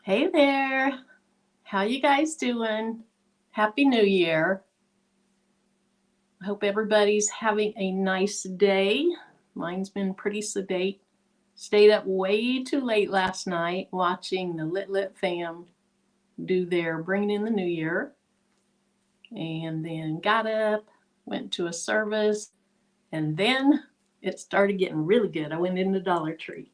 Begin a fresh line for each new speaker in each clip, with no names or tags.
Hey there. How you guys doing? Happy New Year. I hope everybody's having a nice day. Mine's been pretty sedate. Stayed up way too late last night watching the Lit fam do their bringing in the new year. And then got up, went to a service, and then it started getting really good. I went into Dollar Tree.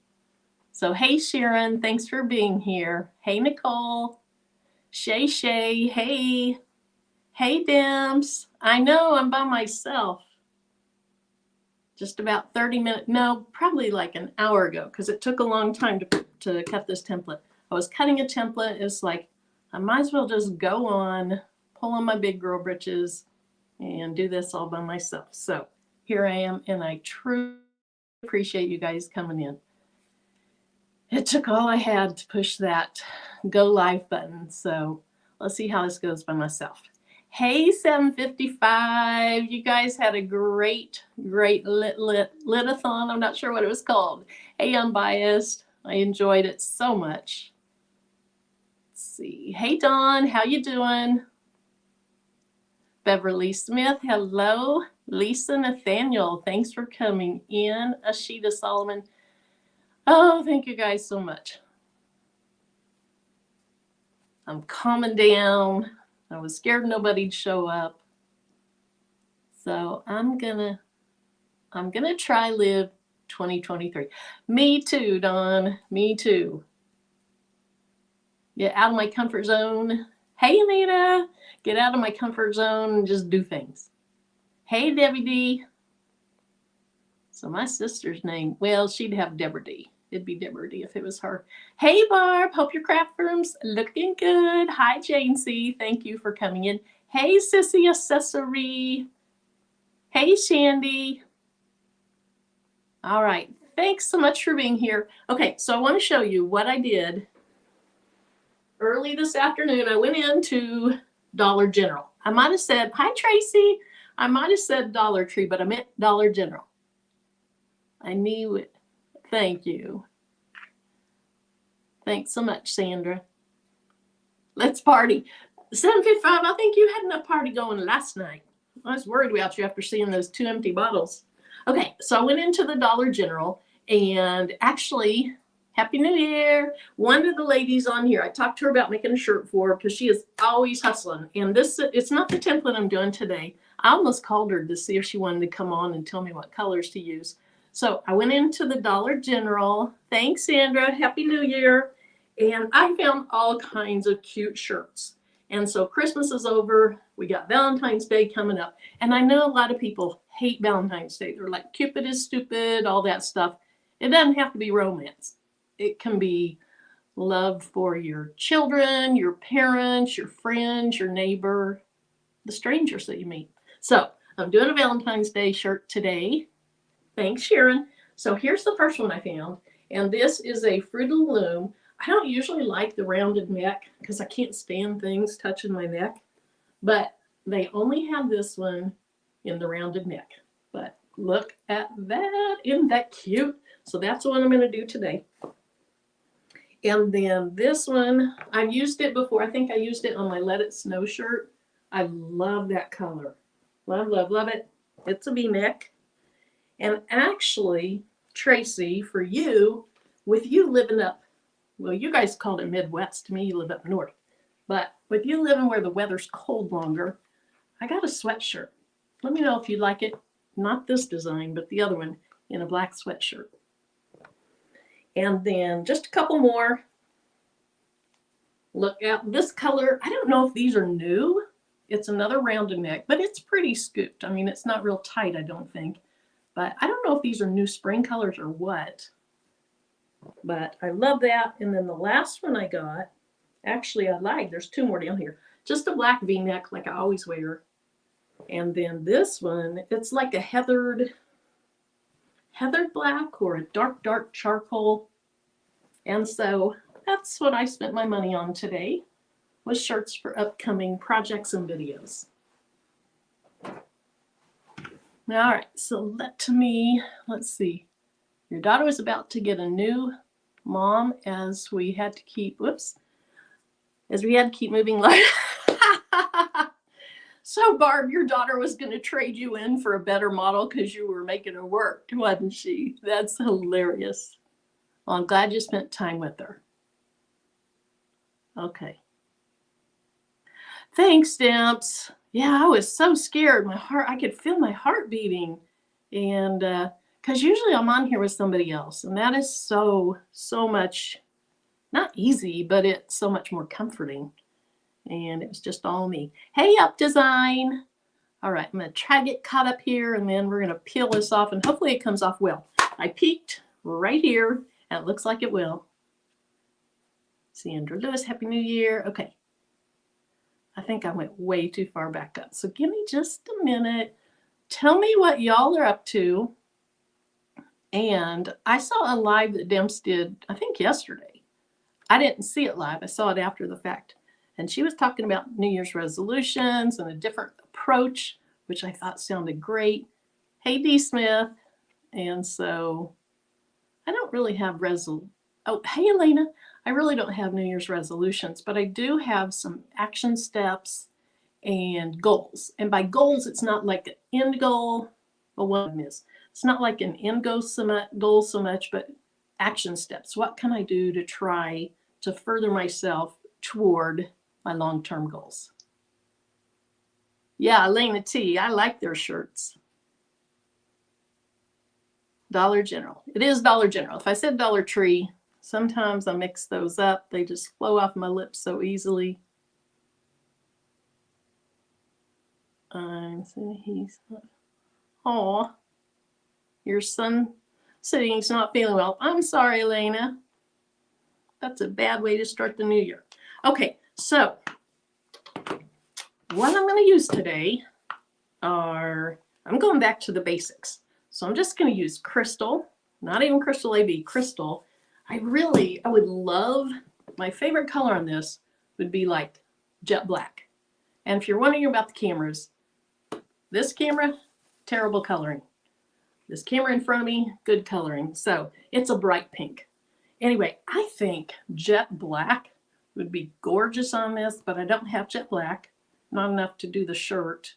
So, hey Sharon, thanks for being here. Hey Nicole. Shay, hey. Hey, Dims. I know I'm by myself. Just about 30 minutes, no, probably like an hour ago, because it took a long time to cut this template. I was cutting a template. It's like, I might as well just go on, pull on my big girl britches, and do this all by myself. So here I am, and I truly appreciate you guys coming in. It took all I had to push that go live button. So let's see how this goes by myself. Hey, 755. You guys had a great litathon. I'm not sure what it was called. Hey, Unbiased. I enjoyed it so much. Let's see. Hey, Dawn. How you doing? Beverly Smith. Hello. Lisa Nathaniel. Thanks for coming in. Ashita Solomon. Oh, thank you guys so much. I'm calming down. I was scared nobody'd show up. So I'm gonna try live 2023. Me too, Dawn. Me too. Get out of my comfort zone. Hey, Anita. Get out of my comfort zone and just do things. Hey, Debbie D. So my sister's name, well, she'd have Deborah D. It'd be Deborah D if it was her. Hey, Barb. Hope your craft room's looking good. Hi, Jane C. Thank you for coming in. Hey, Sissy Accessory. Hey, Shandy. All right. Thanks so much for being here. Okay, so I want to show you what I did early this afternoon. I went into Dollar General. I might have said, hi, Tracy. I might have said Dollar Tree, but I meant Dollar General. I knew it. Thank you. Thanks so much, Sandra. Let's party. 755, I think you had enough party going last night. I was worried about you after seeing those 2 empty bottles. Okay, so I went into the Dollar General, and actually, Happy New Year. One of the ladies on here, I talked to her about making a shirt for her because she is always hustling. And this, it's not the template I'm doing today. I almost called her to see if she wanted to come on and tell me what colors to use. So I went into the Dollar General. Thanks, Sandra. Happy New Year. And I found all kinds of cute shirts. And so Christmas is over. We got Valentine's Day coming up. And I know a lot of people hate Valentine's Day. They're like, Cupid is stupid, all that stuff. It doesn't have to be romance. It can be love for your children, your parents, your friends, your neighbor, the strangers that you meet. So I'm doing a Valentine's Day shirt today. Thanks, Sharon. So here's the first one I found. And this is a Fruit of the Loom. I don't usually like the rounded neck because I can't stand things touching my neck. But they only have this one in the rounded neck. But look at that. Isn't that cute? So that's what I'm going to do today. And then this one, I've used it before. I think I used it on my Let It Snow shirt. I love that color. Love, love, love it. It's a V-neck. And actually, Tracy, for you, with you living up, well, you guys called it Midwest. To me, you live up north. But with you living where the weather's cold longer, I got a sweatshirt. Let me know if you like it. Not this design, but the other one in a black sweatshirt. And then just a couple more. Look at this color. I don't know if these are new. It's another rounded neck, but it's pretty scooped. I mean, it's not real tight, I don't think. But I don't know if these are new spring colors or what. But I love that. And then the last one I got, actually I lied, there's 2 more down here. Just a black V-neck like I always wear. And then this one, it's like a heathered black or a dark charcoal. And so that's what I spent my money on today, was shirts for upcoming projects and videos. All right, so let's see. Your daughter was about to get a new mom as we had to keep, as we had to keep moving like. So Barb, your daughter was going to trade you in for a better model because you were making her work, wasn't she? That's hilarious. Well, I'm glad you spent time with her. Okay. Thanks, Stamps. Yeah, I was so scared. I could feel my heart beating. And because usually I'm on here with somebody else. And that is so much, not easy, but it's so much more comforting. And it was just all me. Hey, Up Design. All right, I'm going to try to get caught up here, and then we're going to peel this off, and hopefully it comes off well. I peeked right here, and it looks like it will. Sandra Lewis, Happy New Year. Okay. I think I went way too far back up. So give me just a minute. Tell me what y'all are up to. And I saw a live that Demps did, I think yesterday. I didn't see it live. I saw it after the fact. And she was talking about New Year's resolutions and a different approach, which I thought sounded great. Hey, D. Smith. And so I don't really have Oh, hey, Elena. I really don't have New Year's resolutions, but I do have some action steps and goals. And by goals, it's not like an end goal. Well, one is. It's not like an end goal so much, but action steps. What can I do to try to further myself toward my long-term goals? Yeah, Elena T. I like their shirts. Dollar General. It is Dollar General. If I said Dollar Tree, sometimes I mix those up. They just flow off my lips so easily. I'm saying he's not. Aw, your son said he's not feeling well. I'm sorry, Elena. That's a bad way to start the new year. Okay, so what I'm going to use today are, I'm going back to the basics. So I'm just going to use crystal, not even crystal AB, crystal. I would love, my favorite color on this would be like jet black. And if you're wondering about the cameras, this camera, terrible coloring. This camera in front of me, good coloring. So it's a bright pink. Anyway, I think jet black would be gorgeous on this, but I don't have jet black. Not enough to do the shirt.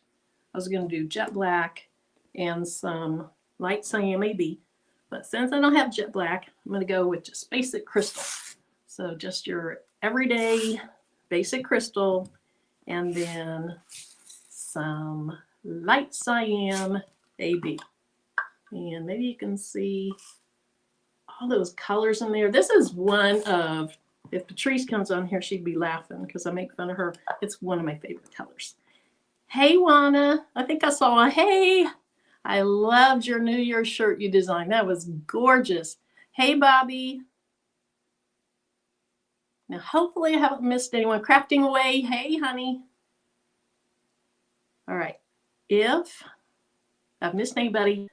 I was going to do jet black and some light cyan maybe. But since I don't have jet black, I'm going to go with just basic crystal. So just your everyday basic crystal, and then some light cyan AB. And maybe you can see all those colors in there. This is one of, if Patrice comes on here, she'd be laughing because I make fun of her. It's one of my favorite colors. Hey, Juana. I think I saw a hey. I loved your New Year's shirt you designed. That was gorgeous. Hey, Bobby. Now, hopefully I haven't missed anyone. Crafting away. Hey, honey. All right. If I've missed anybody,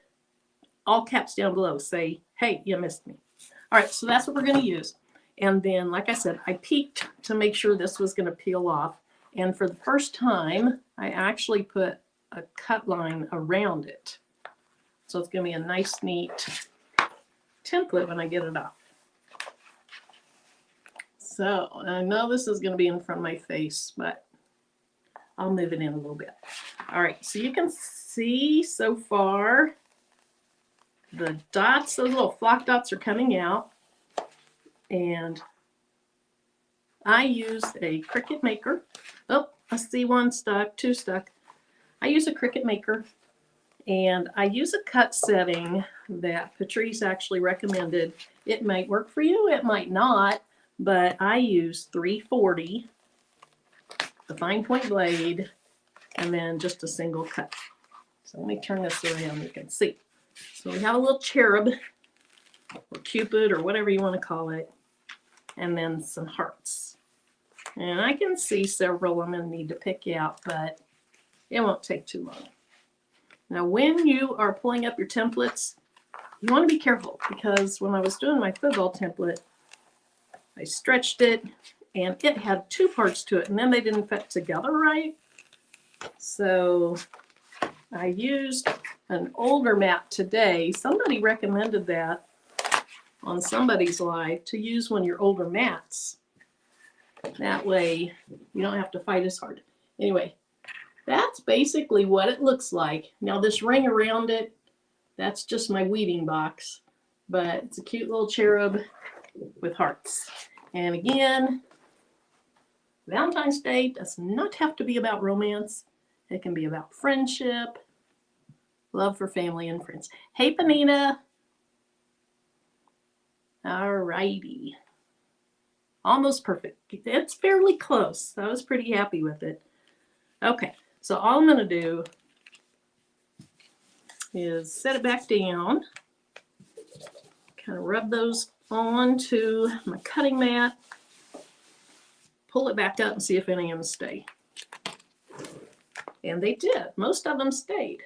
all caps down below say, hey, you missed me. All right, so that's what we're going to use. And then, like I said, I peeked to make sure this was going to peel off. And for the first time, I actually put a cut line around it. So it's going to be a nice, neat template when I get it off. So I know this is going to be in front of my face, but I'll move it in a little bit. All right, so you can see so far the dots, those little flock dots are coming out. And I used a Cricut Maker. Oh, I see one stuck, two stuck. I use a Cricut Maker, and I use a cut setting that Patrice actually recommended. It might work for you, it might not, but I use 340, the fine point blade, and then just a single cut. So let me turn this around, you can see. So we have a little cherub, or Cupid, or whatever you want to call it, and then some hearts. And I can see several I'm going to need to pick out, but it won't take too long. Now, when you are pulling up your templates, you want to be careful, because when I was doing my football template, I stretched it, and it had two parts to it, and then they didn't fit together right. So I used an older mat today. Somebody recommended that on somebody's live, to use one of your older mats. That way you don't have to fight as hard. Anyway, that's basically what it looks like. Now this ring around it, that's just my weeding box, but it's a cute little cherub with hearts. And again, Valentine's Day does not have to be about romance. It can be about friendship, love for family and friends. Hey, Panina. All righty. Almost perfect. It's fairly close. I was pretty happy with it. Okay, so all I'm going to do is set it back down. Kind of rub those onto my cutting mat. Pull it back up and see if any of them stay. And they did. Most of them stayed.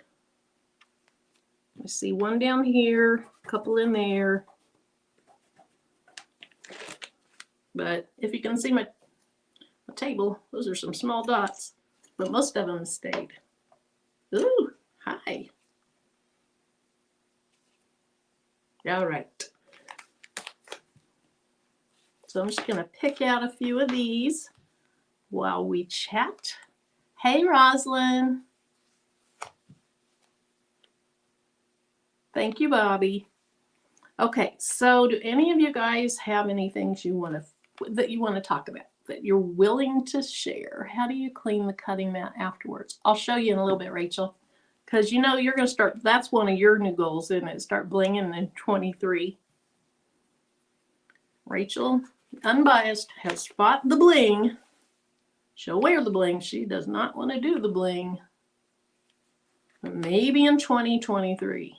I see one down here, a couple in there. But if you can see my table, those are some small dots. But most of them stayed. Ooh, hi. All right. So I'm just going to pick out a few of these while we chat. Hey, Roslyn. Thank you, Bobby. Okay, so do any of you guys have any things that you want to talk about, that you're willing to share? How do you clean the cutting mat afterwards? I'll show you in a little bit, Rachel, because you know you're going to start, that's one of your new goals, isn't it? Start blinging in 23. Rachel, unbiased, has spot the bling. She'll wear the bling. She does not want to do the bling. But maybe in 2023.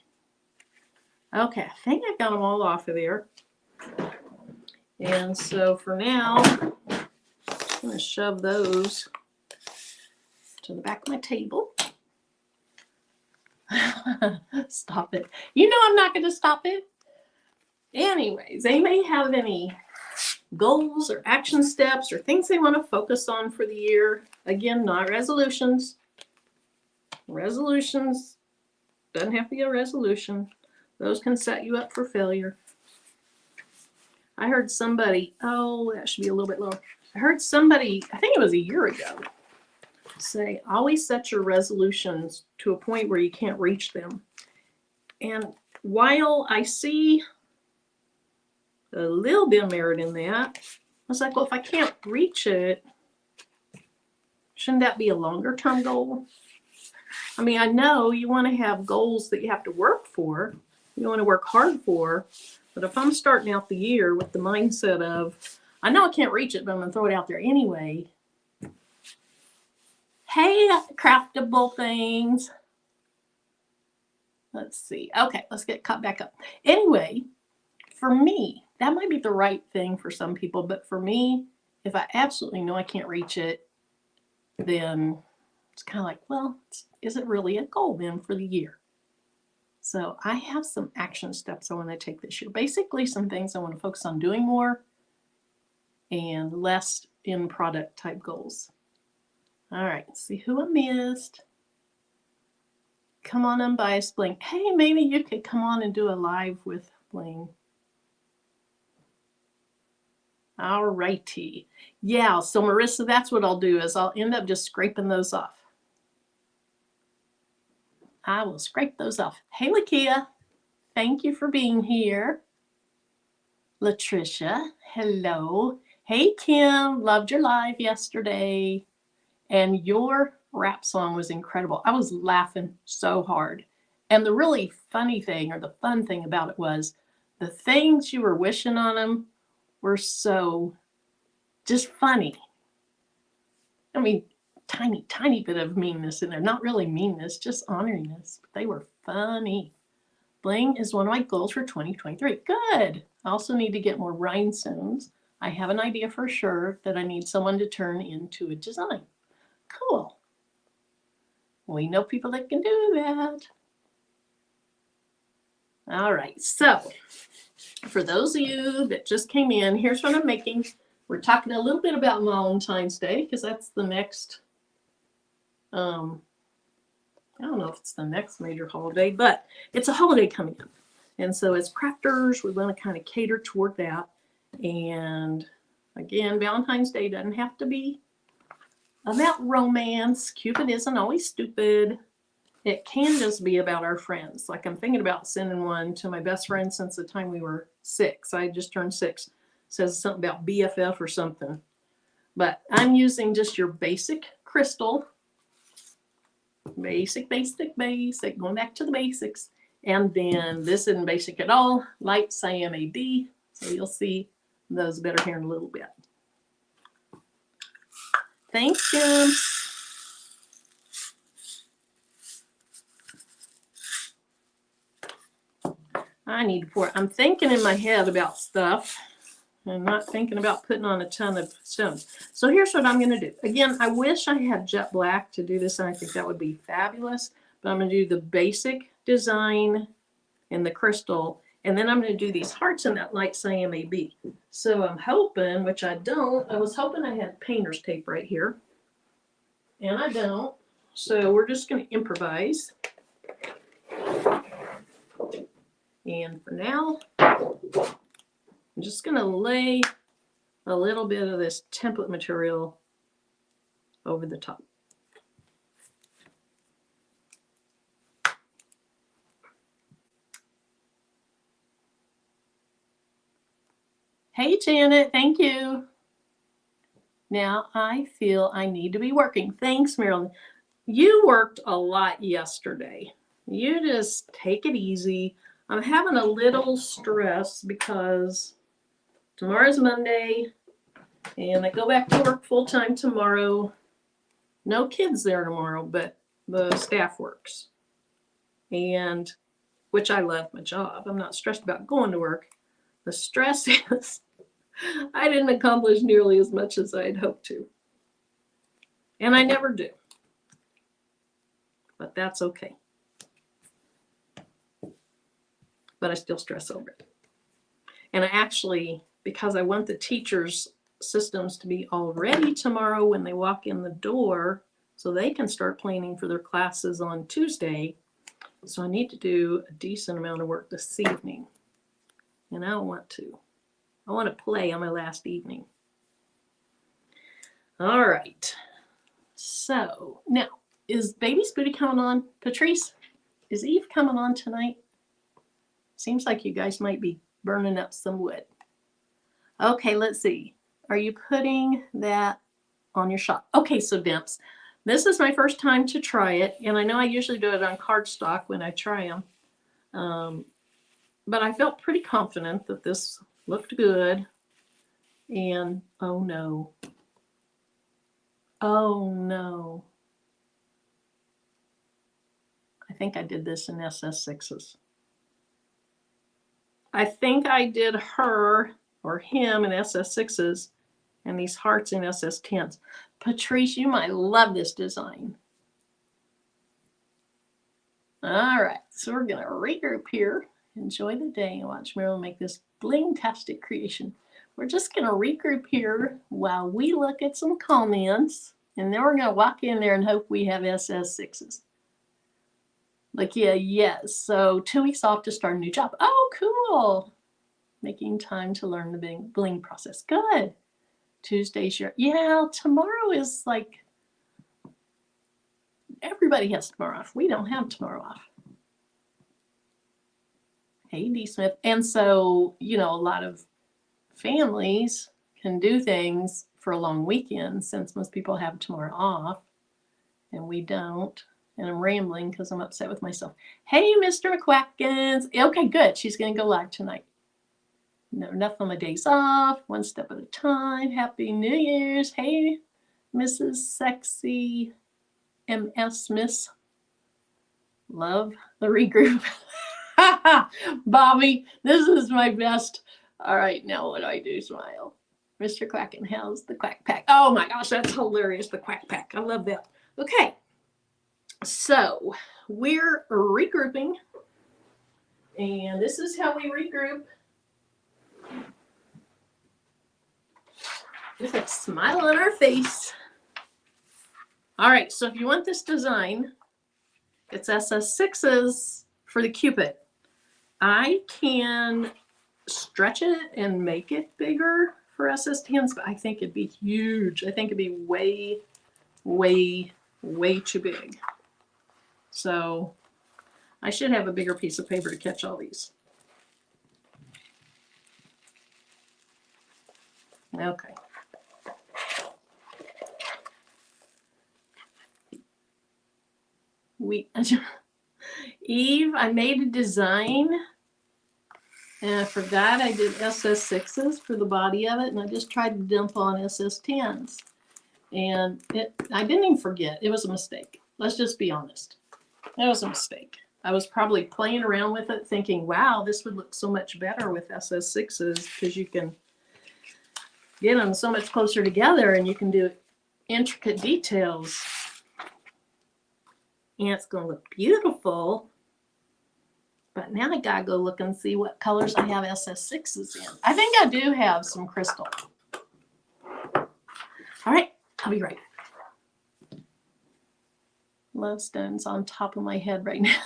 Okay, I think I got them all off of there. And so for now, I'm going to shove those to the back of my table. Stop it. You know I'm not going to stop it. Anyways, they may have any goals or action steps or things they want to focus on for the year. Again, not resolutions. Resolutions, doesn't have to be a resolution. Those can set you up for failure. I heard somebody, oh, that should be a little bit lower. I heard somebody, I think it was a year ago, say, always set your resolutions to a point where you can't reach them. And while I see a little bit of merit in that, I was like, well, if I can't reach it, shouldn't that be a longer term goal? I mean, I know you want to have goals that you have to work for, you want to work hard for, but if I'm starting out the year with the mindset of, I know I can't reach it, but I'm going to throw it out there anyway. Hey, craftable things. Let's see. Okay, let's get caught back up. Anyway, for me, that might be the right thing for some people, but for me, if I absolutely know I can't reach it, then it's kind of like, well, is it really a goal then for the year? So I have some action steps I want to take this year. Basically, some things I want to focus on doing more and less in product type goals. All right, let's see who I missed. Come on, unbiased Bling. Hey, maybe you could come on and do a live with Bling. All righty. Yeah, so Marissa, that's what I'll do is I'll end up just scraping those off. I will scrape those off. Hey, Lakia, thank you for being here. Latricia, hello. Hey, Kim, loved your live yesterday. And your rap song was incredible. I was laughing so hard. And the really funny thing, or the fun thing about it was, the things you were wishing on them were so just funny. I mean, tiny bit of meanness in there. Not really meanness, just honoriness. But they were funny. Bling is one of my goals for 2023. Good. I also need to get more rhinestones. I have an idea for sure that I need someone to turn into a design. Cool. We know people that can do that. All right. So for those of you that just came in, here's what I'm making. We're talking a little bit about Valentine's Day because that's the next, I don't know if it's the next major holiday, but it's a holiday coming up. And so as crafters, we want to kind of cater toward that. And Again, Valentine's Day doesn't have to be about romance. Cupid isn't always stupid. It can just be about our friends. Like I'm thinking about sending one to my best friend since the time we were 6. I just turned 6. It says something about BFF or something. But I'm using just your basic crystal. Basic, going back to the basics. And then this isn't basic at all. Light cyan. So you'll see those better here in a little bit. Thanks, Jim. I need to pour. I'm thinking in my head about stuff. I'm not thinking about putting on a ton of stones. So here's what I'm going to do. Again, I wish I had jet black to do this, and I think that would be fabulous. But I'm going to do the basic design in the crystal, and then I'm going to do these hearts in that light cyan. So I'm hoping, which I don't, I was hoping I had painter's tape right here, and I don't. So we're just going to improvise. And for now, I'm just going to lay a little bit of this template material over the top. Hey, Janet, thank you. Now I feel I need to be working. Thanks, Marilyn. You worked a lot yesterday. You just take it easy. I'm having a little stress because tomorrow's Monday and I go back to work full time tomorrow. No kids there tomorrow, but the staff works. And which I love my job. I'm not stressed about going to work. The stress is I didn't accomplish nearly as much as I'd hoped to. And I never do. But that's okay. But I still stress over it. And I actually, because I want the teachers' systems to be all ready tomorrow when they walk in the door so they can start planning for their classes on Tuesday. So I need to do a decent amount of work this evening. And I don't want to. I want to play on my last evening. All right. So now, is Baby's Booty coming on? Patrice, is Eve coming on tonight? Seems like you guys might be burning up some wood. Okay, let's see. Are you putting that on your shop? Okay, so Dimps, this is my first time to try it. And I know I usually do it on cardstock when I try them. But I felt pretty confident that this looked good. And oh no. Oh no. I think I did this in SS6s. I think I did her or him in SS6s and these hearts in SS10s. Patrice, you might love this design. All right, so we're going to regroup here. Enjoy the day and watch Marilyn make this bling-tastic creation. We're just going to regroup here while we look at some comments, and then we're going to walk in there and hope we have SS6s. Like, yeah, yes. So 2 weeks off to start a new job. Oh, cool. Making time to learn the bling process. Good. Tuesday's your, yeah, tomorrow is like, everybody has tomorrow off. We don't have tomorrow off. Hey, D. Smith. And so, you know, a lot of families can do things for a long weekend since most people have tomorrow off and we don't. And I'm rambling because I'm upset with myself. Hey, Mr. McQuackins. Okay, good. She's going to go live tonight. No, nothing on my days off. One step at a time. Happy New Year's. Hey, Mrs. Sexy MS Miss. Love the regroup. Bobby, this is my best. All right, now what do I do? Smile. Mr. Quacken, how's the quack pack? Oh my gosh, that's hilarious. The quack pack. I love that. Okay. So we're regrouping, and this is how we regroup. With a smile on our face. All right, so if you want this design, it's SS6s for the Cupid. I can stretch it and make it bigger for SS10s, but I think it'd be huge. I think it'd be way, way, way too big. So I should have a bigger piece of paper to catch all these. Okay. Eve, I made a design and I forgot I did SS6s for the body of it, and I just tried to dump on SS10s. And I didn't even forget. It was a mistake. Let's just be honest. It was a mistake. I was probably playing around with it thinking, wow, this would look so much better with SS6s because you can get them so much closer together and you can do intricate details. And it's going to look beautiful. But now I got to go look and see what colors I have SS6s in. I think I do have some crystal. All right, I'll be right back. Love stone's on top of my head right now.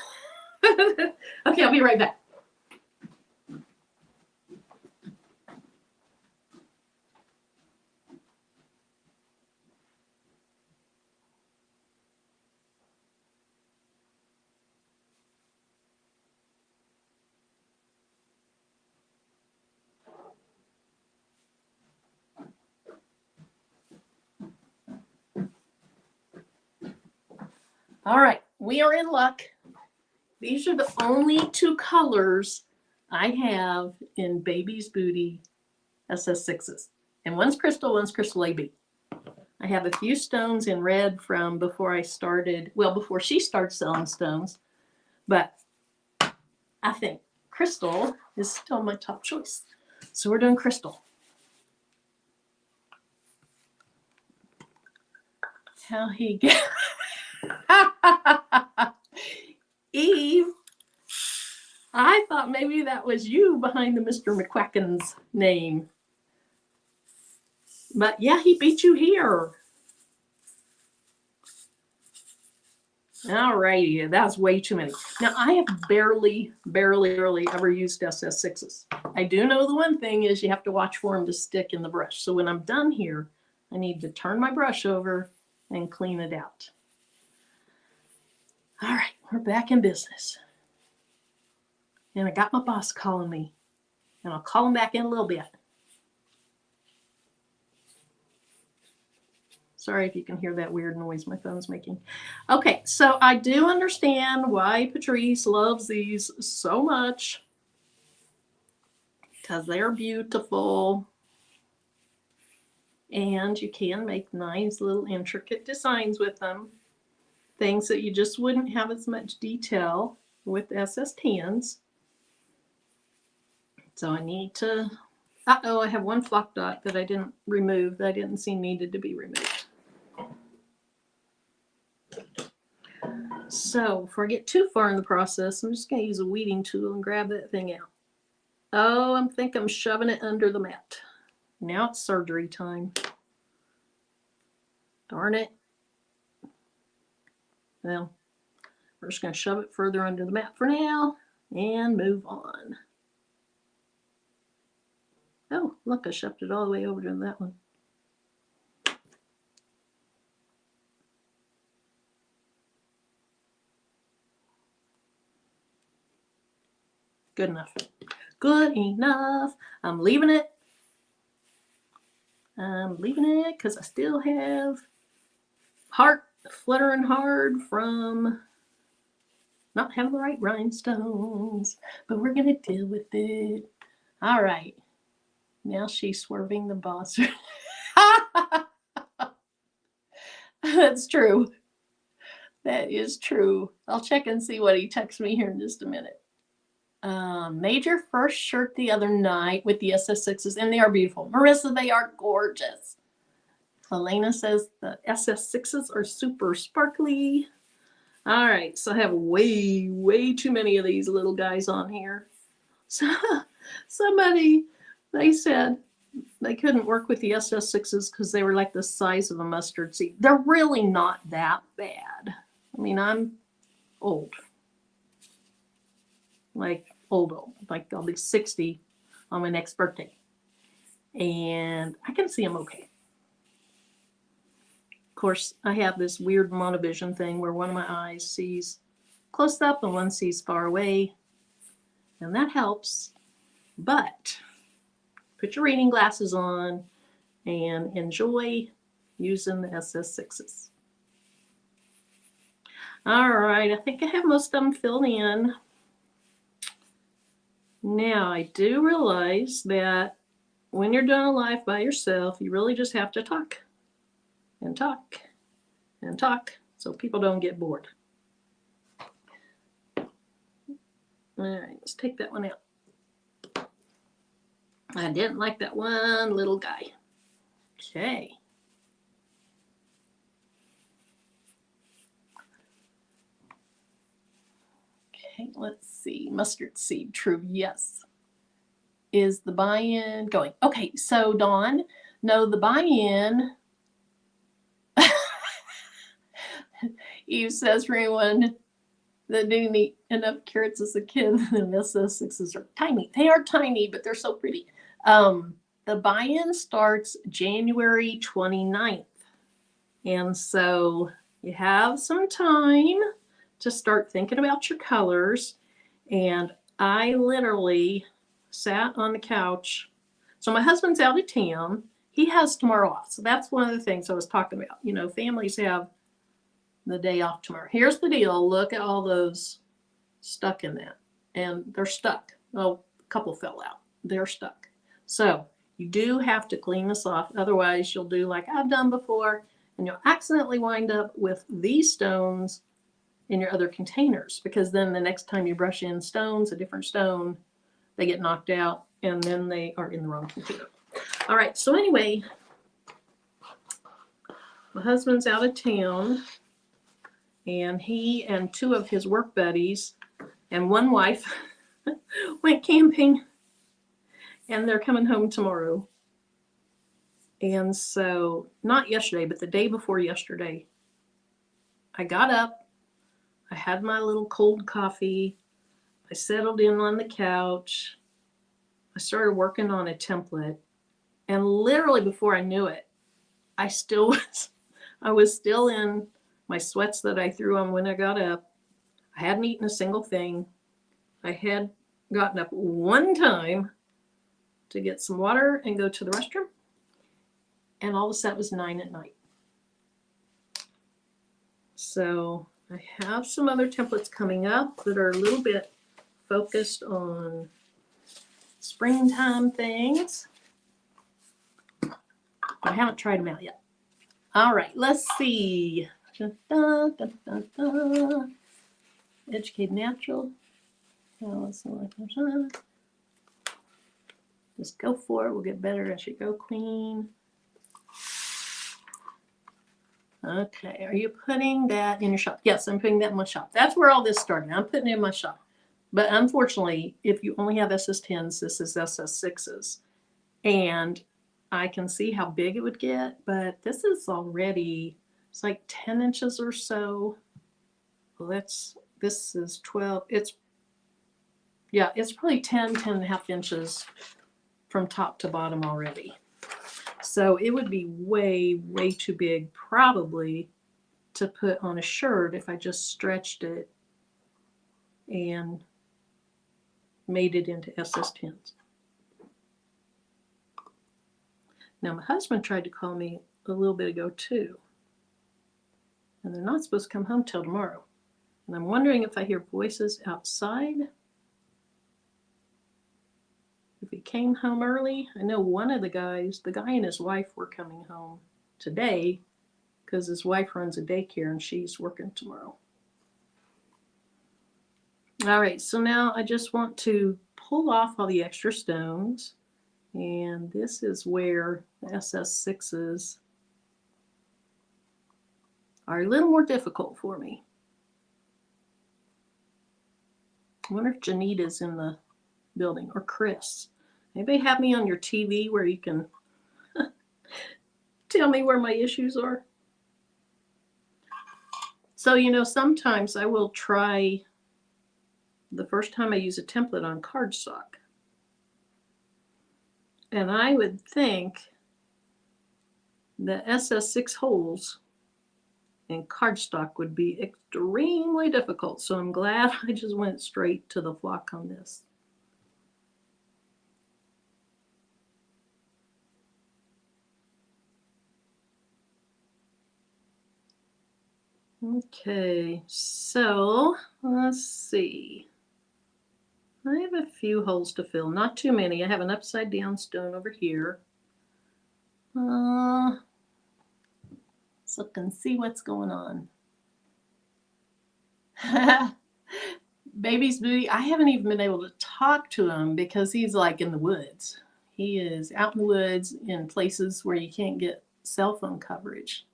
Okay, I'll be right back. All right, we are in luck. These are the only two colors I have in Baby's Booty SS6s. And one's crystal AB. I have a few stones in red from before I started, well, before she started selling stones. But I think crystal is still my top choice. So we're doing crystal. How he get... Eve, I thought maybe that was you behind the Mr. McQuacken's name. But yeah, he beat you here. All righty, that's way too many. Now, I have barely ever used SS6s. I do know the one thing is you have to watch for them to stick in the brush. So when I'm done here, I need to turn my brush over and clean it out. All right, we're back in business. And I got my boss calling me. And I'll call him back in a little bit. Sorry if you can hear that weird noise my phone's making. Okay, so I do understand why Patrice loves these so much. Because they're beautiful. And you can make nice little intricate designs with them. Things that you just wouldn't have as much detail with SS10s. So I need to, uh-oh, I have one flock dot that I didn't remove that I didn't see needed to be removed. So before I get too far in the process, I'm just going to use a weeding tool and grab that thing out. Oh, I think I'm shoving it under the mat. Now it's surgery time. Darn it. Well, we're just going to shove it further under the mat for now and move on. Oh, look, I shoved it all the way over to that one. Good enough. Good enough. I'm leaving it. I'm leaving it because I still have heart fluttering hard from not having the right rhinestones, but we're going to deal with it. All right. Now she's swerving the boss. That's true. That is true. I'll check and see what he texts me here in just a minute. Made your first shirt the other night with the SS6s, and they are beautiful. Marissa, they are gorgeous. Elena says the SS6s are super sparkly. All right, so I have way too many of these little guys on here. So somebody, they said they couldn't work with the SS6s because they were like the size of a mustard seed. They're really not that bad. I mean, I'm old. Like old. Like I'll be 60 on my next birthday. and I can see them okay. Of course, I have this weird monovision thing where one of my eyes sees close up and one sees far away, and that helps. But put your reading glasses on and enjoy using the SS6s. All right, I think I have most of them filled in. Now, I do realize that when you're doing a live by yourself, you really just have to talk and talk and talk so people don't get bored. All right, let's take that one out. I didn't like that one little guy. Okay. Okay, let's see. Mustard seed, true, yes. Is the buy-in going? Okay, so Dawn, no, the buy-in, Eve says for anyone that didn't eat enough carrots as a kid, the SS6s are tiny. They are tiny, but they're so pretty. The buy-in starts January 29th. And so you have some time to start thinking about your colors. And I literally sat on the couch. So my husband's out of town. He has tomorrow off. So that's one of the things I was talking about. You know, families have the day off tomorrow. Here's the deal. Look at all those stuck in that. And they're stuck. Well, a couple fell out. They're stuck. So you do have to clean this off. Otherwise, you'll do like I've done before, and you'll accidentally wind up with these stones in your other containers, because then the next time you brush in stones, a different stone, they get knocked out, and then they are in the wrong container. All right, so anyway, my husband's out of town, and he and two of his work buddies and one wife went camping, and they're coming home tomorrow. And so, not yesterday, but the day before yesterday, I got up, I had my little cold coffee, I settled in on the couch, I started working on a template, and literally before I knew it, I was still in my sweats that I threw on when I got up. I hadn't eaten a single thing. I had gotten up one time to get some water and go to the restroom, and all of a sudden it was 9 at night. So I have some other templates coming up that are a little bit focused on springtime things. I haven't tried them out yet. All right, let's see. Educate natural. Just go for it. We'll get better as you go, Queen. Okay, are you putting that in your shop? Yes, I'm putting that in my shop. That's where all this started. I'm putting it in my shop. But unfortunately, if you only have SS10s, this is SS6s. And I can see how big it would get, but this is already, it's like 10 inches or so. Well, this is 12. It's probably 10 and a half inches from top to bottom already. So it would be way, way too big probably to put on a shirt if I just stretched it and made it into SS10s. Now my husband tried to call me a little bit ago too. And they're not supposed to come home till tomorrow. And I'm wondering if I hear voices outside. If he came home early. I know one of the guys, the guy and his wife were coming home today because his wife runs a daycare and she's working tomorrow. All right, so now I just want to pull off all the extra stones. And this is where the SS6s are a little more difficult for me. I wonder if Janita's in the building, or Chris. Anybody have me on your TV where you can tell me where my issues are? So, you know, sometimes I will try the first time I use a template on cardstock. And I would think the SS6 holes in cardstock would be extremely difficult. So I'm glad I just went straight to the flock on this. Okay, so let's see. I have a few holes to fill, not too many. I have an upside down stone over here. So I can see what's going on. Baby's booty, I haven't even been able to talk to him because he's like in the woods. He is out in the woods in places where you can't get cell phone coverage.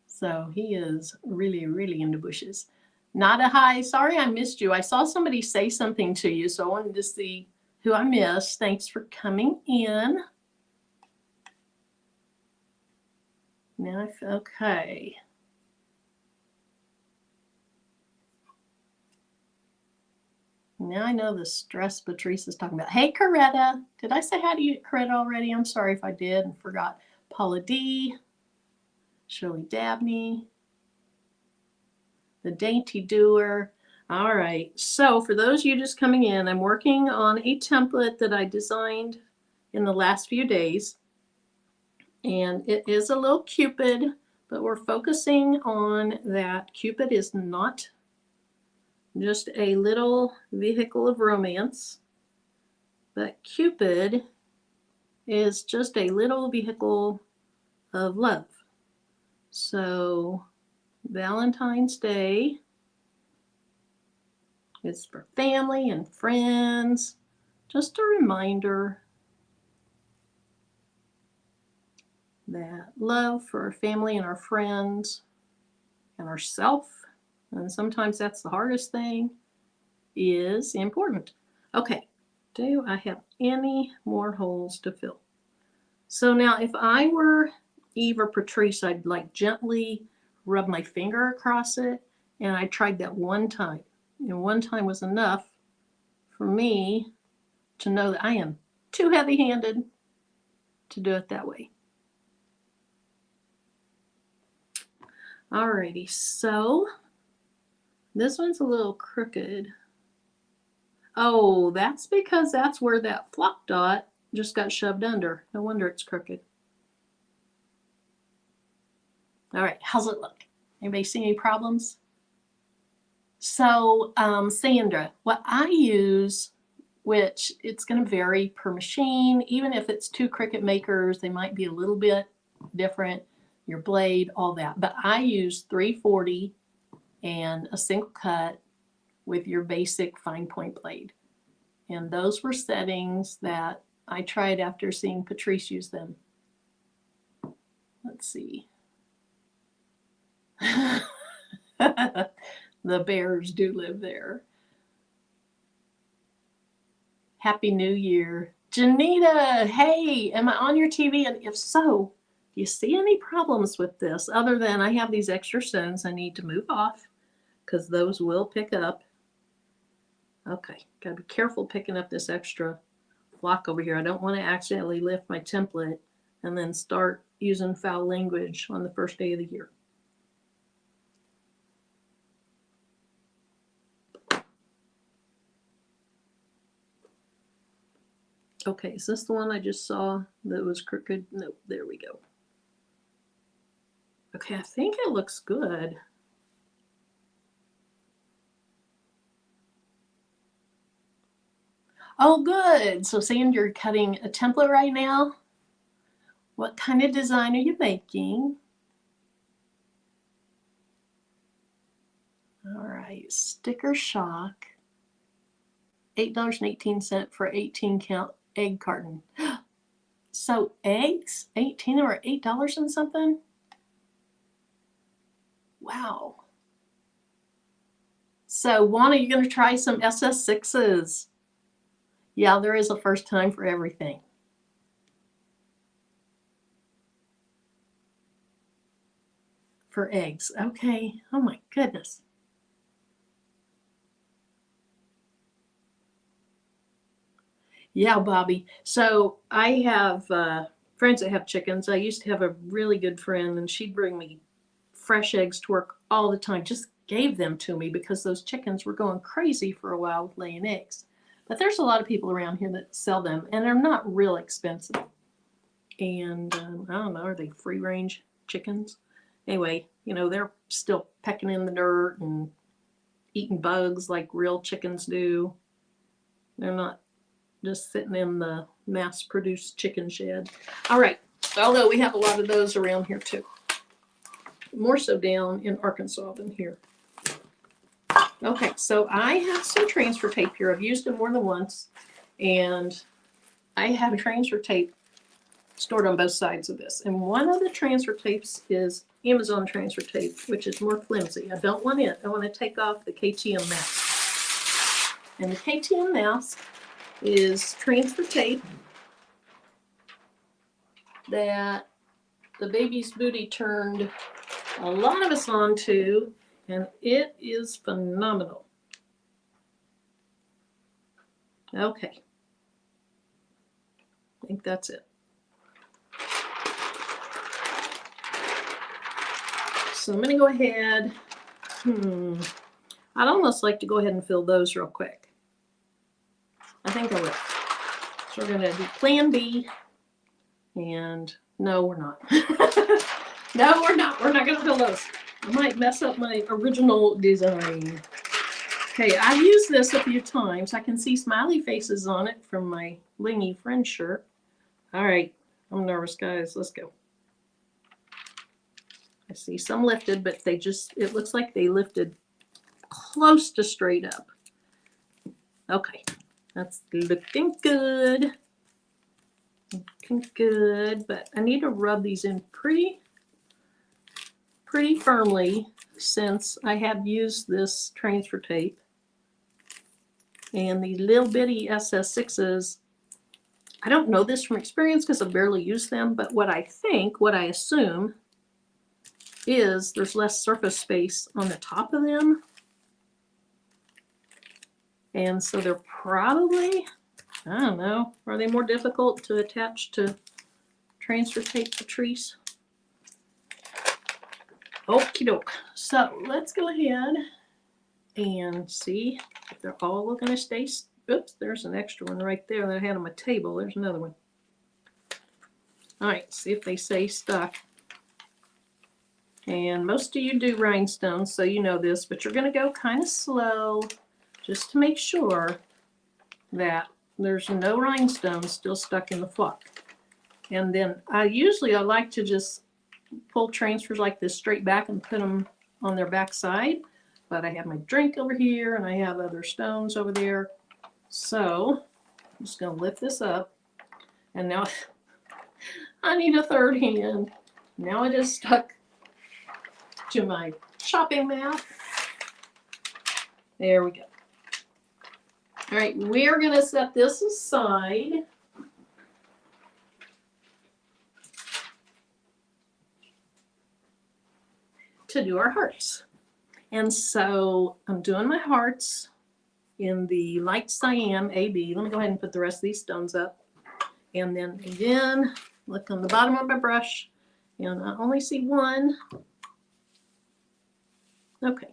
So he is really, really in the bushes. Not a hi. Sorry I missed you. I saw somebody say something to you, so I wanted to see who I missed. Thanks for coming in. Now, okay. Now I know the stress Patrice is talking about. Hey, Coretta. Did I say hi to you, Coretta, already? I'm sorry if I did and forgot. Paula D. Shirley Dabney. The Dainty Doer. All right. So for those of you just coming in, I'm working on a template that I designed in the last few days. And it is a little Cupid, but we're focusing on that Cupid is not just a little vehicle of romance, but Cupid is just a little vehicle of love. So Valentine's Day is for family and friends. Just a reminder that love for our family and our friends and ourself, and sometimes that's the hardest thing, is important. Okay, do I have any more holes to fill? So now if I were Eve or Patrice, I'd like gently rub my finger across it, and I tried that one time. And one time was enough for me to know that I am too heavy-handed to do it that way. Alrighty, so this one's a little crooked. Oh, that's because that's where that flop dot just got shoved under. No wonder it's crooked. All right, how's it look? Anybody see any problems? So Sandra, what I use, which it's going to vary per machine, even if it's two Cricut makers, they might be a little bit different, your blade, all that. But I use 340 and a single cut with your basic fine point blade. And those were settings that I tried after seeing Patrice use them. Let's see. The bears do live there. Happy New Year. Janita, hey, am I on your TV? And if so, do you see any problems with this other than I have these extra stones I need to move off because those will pick up. Okay, gotta be careful picking up this extra block over here. I don't want to accidentally lift my template and then start using foul language on the first day of the year. Okay, is this the one I just saw that was crooked? No, there we go. Okay, I think it looks good. Oh, good. So, Sand, you're cutting a template right now? What kind of design are you making? All right, sticker shock. $8.18 for 18 count egg carton. So eggs, 18 or $8 and something? Wow. So Juan, are you going to try some SS6s? Yeah, there is a first time for everything. For eggs. Okay. Oh my goodness. Yeah, Bobby. So I have friends that have chickens. I used to have a really good friend, and she'd bring me fresh eggs to work all the time. Just gave them to me because those chickens were going crazy for a while with laying eggs. But there's a lot of people around here that sell them, and they're not real expensive. And I don't know, are they free range chickens? Anyway, you know, they're still pecking in the dirt and eating bugs like real chickens do. They're not just sitting in the mass produced chicken shed. All right, although we have a lot of those around here too. More so down in Arkansas than here. Okay, so I have some transfer tape here. I've used it more than once, and I have transfer tape stored on both sides of this. And one of the transfer tapes is Amazon transfer tape, which is more flimsy. I don't want it. I want to take off the KTM mask. And the KTM mask is transfer tape that the baby's booty turned a lot of us onto, and it is phenomenal. Okay. I think that's it. So I'm going to go ahead. I'd almost like to go ahead and fill those real quick. I think I will. So we're going to do plan B. And no, we're not. No, we're not. We're not going to fill those. I might mess up my original design. Okay, I've used this a few times. I can see smiley faces on it from my Blingy friend shirt. All right, I'm nervous, guys. Let's go. I see some lifted, but they just, it looks like they lifted close to straight up. Okay, that's looking good. Looking good, but I need to rub these in pretty firmly since I have used this transfer tape. And the little bitty SS6s, I don't know this from experience because I've barely used them, but what I assume is there's less surface space on the top of them. And so they're probably, I don't know, are they more difficult to attach to transfer tape Patrice? Okie doke. So let's go ahead and see if they're all going to stay. Oops, there's an extra one right there that I had on my table. There's another one. All right, see if they stay stuck. And most of you do rhinestones, so you know this, but you're going to go kind of slow just to make sure that there's no rhinestones still stuck in the flock. And then I like to just pull transfers like this straight back and put them on their back side. But I have my drink over here and I have other stones over there. So I'm just going to lift this up. And now I need a third hand. Now it is stuck to my shopping mat. There we go. All right, we're going to set this aside. To do our hearts. And so I'm doing my hearts in the light cyan AB. Let me go ahead and put the rest of these stones up. And then again, look on the bottom of my brush, and I only see one. Okay.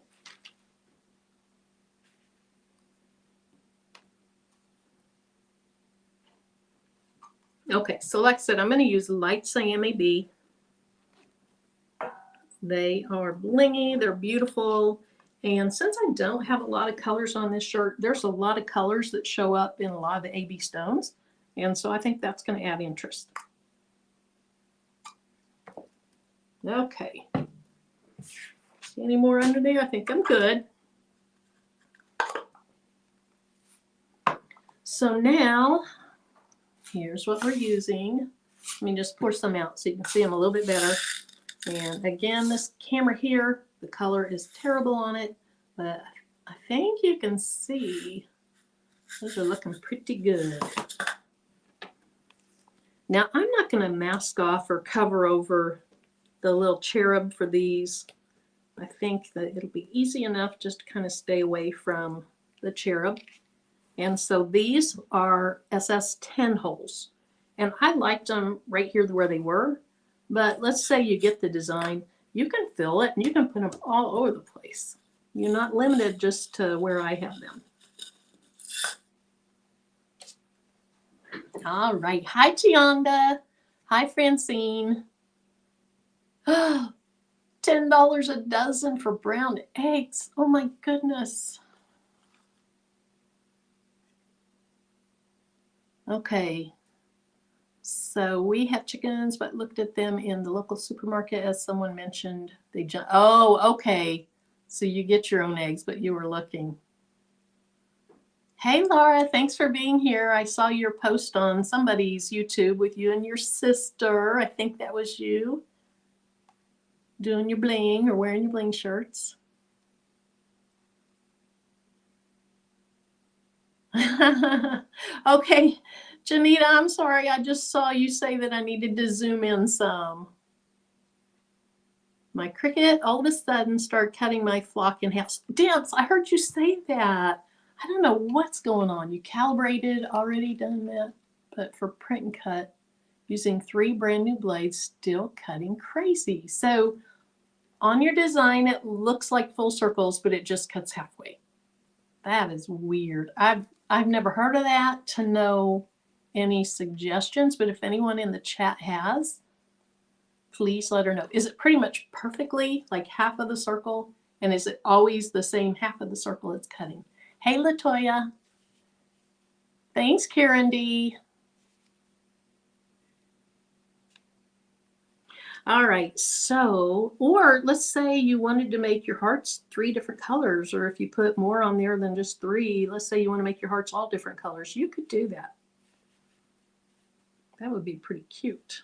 Okay, so like I said, I'm going to use light cyan AB. They are blingy, they're beautiful. And since I don't have a lot of colors on this shirt, there's a lot of colors that show up in a lot of the AB stones. And so I think that's going to add interest. Okay. See any more under there? I think I'm good. So now, here's what we're using. Let me just pour some out so you can see them a little bit better. And again, this camera here, the color is terrible on it, but I think you can see those are looking pretty good. Now, I'm not going to mask off or cover over the little cherub for these. I think that it'll be easy enough just to kind of stay away from the cherub. And so these are SS10 holes. And I liked them right here where they were. But let's say you get the design, you can fill it and you can put them all over the place. You're not limited just to where I have them. All right. Hi, Tianda. Hi, Francine. $10 a dozen for brown eggs. Oh, my goodness. Okay. So we have chickens, but looked at them in the local supermarket as someone mentioned. Oh, okay. So you get your own eggs, but you were looking. Hey, Laura, thanks for being here. I saw your post on somebody's YouTube with you and your sister. I think that was you doing your bling or wearing your bling shirts. Okay, Janita, I'm sorry. I just saw you say that I needed to zoom in some. My cricket all of a sudden started cutting my flock in half. Dance, I heard you say that. I don't know what's going on. You calibrated, already done that, but for print and cut, using 3 brand new blades, still cutting crazy. So on your design, it looks like full circles, but it just cuts halfway. That is weird. I've never heard of that to know any suggestions, but if anyone in the chat has, please let her know. Is it pretty much perfectly like half of the circle? And is it always the same half of the circle it's cutting? Hey, Latoya. Thanks, Karen D. All right, so, or let's say you wanted to make your hearts 3 different colors, or if you put more on there than just 3, let's say you want to make your hearts all different colors, you could do that. That would be pretty cute.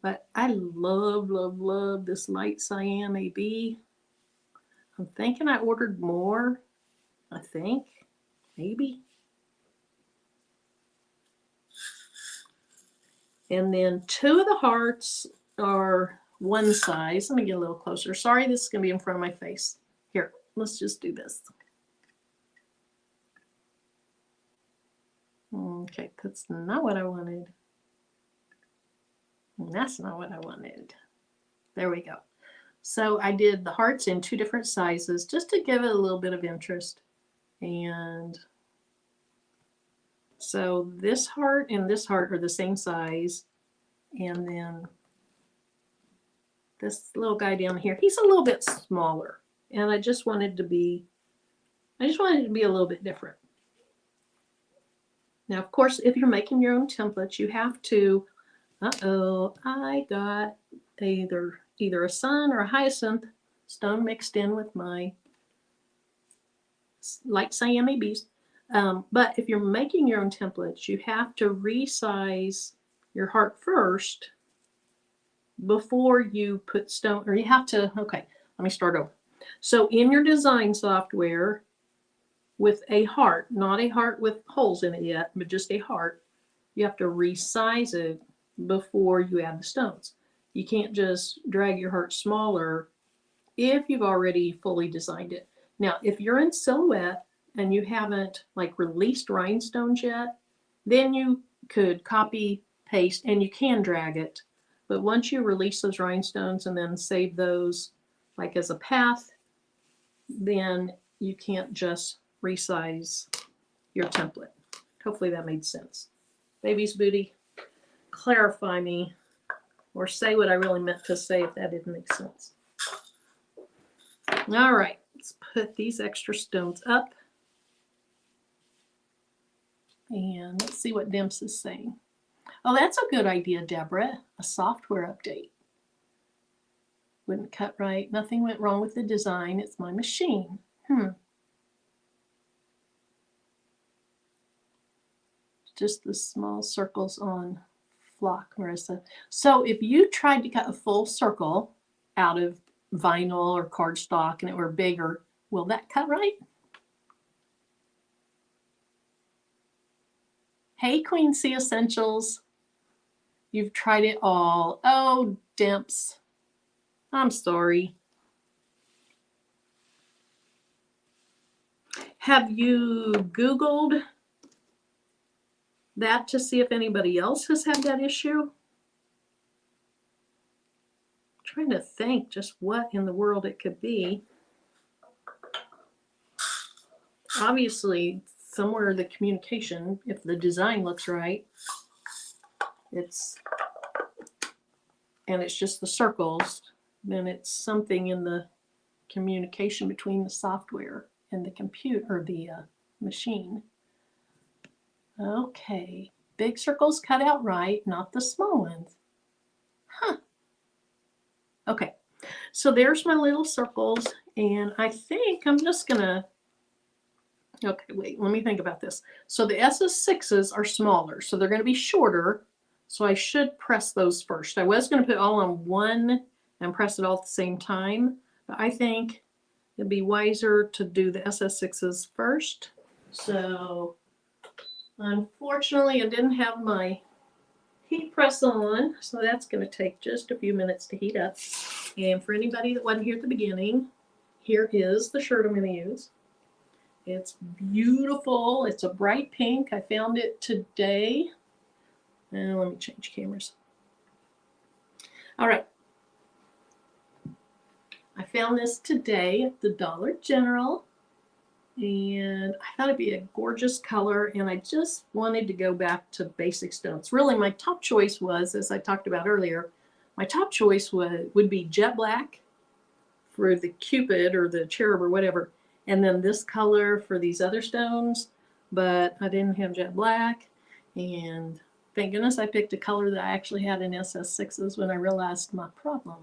But I love, love, love this light cyan AB. I'm thinking I ordered more, I think, maybe. And then 2 of the hearts are one size. Let me get a little closer. Sorry, this is going to be in front of my face. Here, let's just do this. Okay, that's not what I wanted. That's not what I wanted. There we go. So I did the hearts in 2 different sizes just to give it a little bit of interest. And so this heart and this heart are the same size. And then this little guy down here, he's a little bit smaller. And I just wanted to be a little bit different. Now, of course, if you're making your own templates, you have to, I got either a sun or a hyacinth stone mixed in with my light cyan ABs. But if you're making your own templates, you have to resize your heart first before you put stone, or you have to, okay, let me start over. So in your design software, with a heart, not a heart with holes in it yet, but just a heart, you have to resize it before you add the stones. You can't just drag your heart smaller if you've already fully designed it. Now, if you're in Silhouette and you haven't like released rhinestones yet, then you could copy, paste, and you can drag it. But once you release those rhinestones and then save those like as a path, then you can't just resize your template. Hopefully that made sense. Baby's booty, clarify me or say what I really meant to say if that didn't make sense. All right, let's put these extra stones up. And let's see what Dimps is saying. Oh, that's a good idea, Deborah. A software update. Wouldn't cut right. Nothing went wrong with the design. It's my machine. Just the small circles on flock, Marissa. So if you tried to cut a full circle out of vinyl or cardstock and it were bigger, will that cut right? Hey, Queen C Essentials. You've tried it all. Oh, Dimps. I'm sorry. Have you Googled that to see if anybody else has had that issue. I'm trying to think just what in the world it could be. Obviously, somewhere the communication, if the design looks right, it's just the circles, then it's something in the communication between the software and the computer or the machine. Okay, big circles cut out right, not the small ones. Huh. Okay, so there's my little circles, and I think I'm just gonna, okay, wait, let me think about this. So the SS6s are smaller, so they're gonna be shorter, so I should press those first. I was gonna put all on one and press it all at the same time, but I think it'd be wiser to do the SS6s first. So unfortunately, I didn't have my heat press on, so that's going to take just a few minutes to heat up. And for anybody that wasn't here at the beginning, here is the shirt I'm going to use. It's beautiful. It's a bright pink. I found it today. And let me change cameras. All right. I found this today at the Dollar General. And I thought it'd be a gorgeous color, and I just wanted to go back to basic stones. Really, my top choice was, as I talked about earlier, my top choice would be jet black for the Cupid or the cherub or whatever, and then this color for these other stones, but I didn't have jet black, and thank goodness I picked a color that I actually had in SS6s when I realized my problem.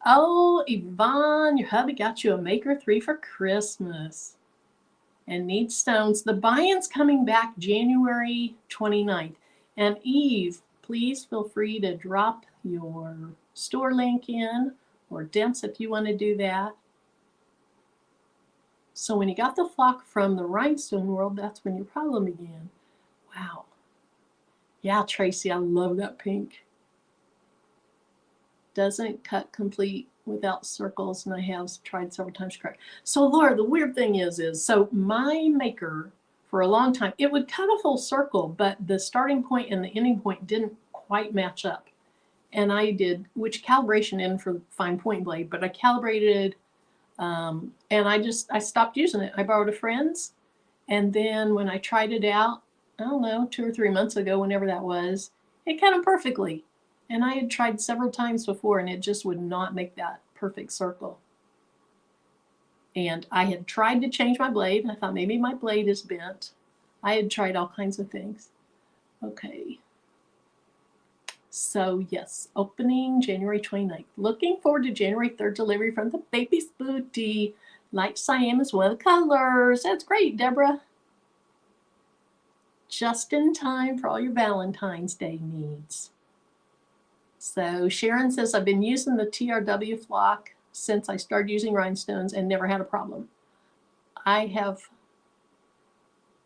Oh, Yvonne, your hubby got you a Maker 3 for Christmas and needs stones. The buy-in's coming back January 29th. And Eve, please feel free to drop your store link in, or Demps if you want to do that. So when you got the flock from the Rhinestone world, that's when your problem began. Wow. Yeah, Tracy, I love that pink. Doesn't cut complete without circles, and I have tried several times to correct. So Laura, the weird thing is so my Maker for a long time, it would cut a full circle, but the starting point and the ending point didn't quite match up. And I did, which calibration in for fine point blade, but I calibrated, and I stopped using it. I borrowed a friend's, and then when I tried it out, I don't know, 2 or 3 months ago, whenever that was, it cut them perfectly. And I had tried several times before, and it just would not make that perfect circle. And I had tried to change my blade. I thought maybe my blade is bent. I had tried all kinds of things. Okay. So yes, opening January 29th. Looking forward to January 3rd delivery from the Baby's Booty. Light cyan is one of the colors. That's great, Deborah. Just in time for all your Valentine's Day needs. So Sharon says, I've been using the TRW flock since I started using rhinestones and never had a problem. I have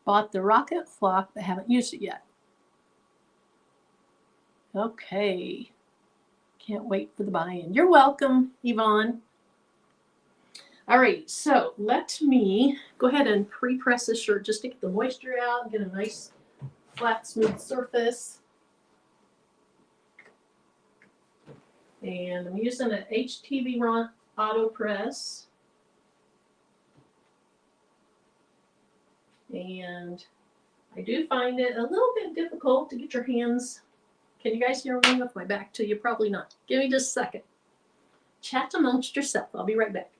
bought the Rocket flock but haven't used it yet. Okay. Can't wait for the buy-in. You're welcome, Yvonne. All right, so let me go ahead and pre-press this shirt just to get the moisture out and get a nice flat, smooth surface. And I'm using an HTV auto press. And I do find it a little bit difficult to get your hands. Can you guys hear me with my back to you? Probably not. Give me just a second. Chat amongst yourself. I'll be right back.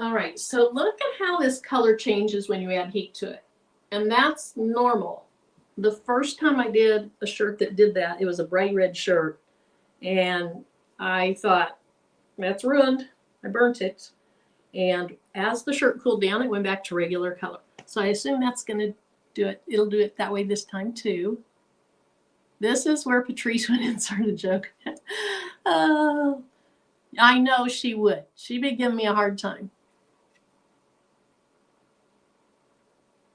All right, so look at how this color changes when you add heat to it. And that's normal. The first time I did a shirt that did that, it was a bright red shirt. And I thought, that's ruined. I burnt it. And as the shirt cooled down, it went back to regular color. So I assume that's going to do it. It'll do it that way this time too. This is where Patrice would insert a joke. Oh, I know she would. She'd be giving me a hard time.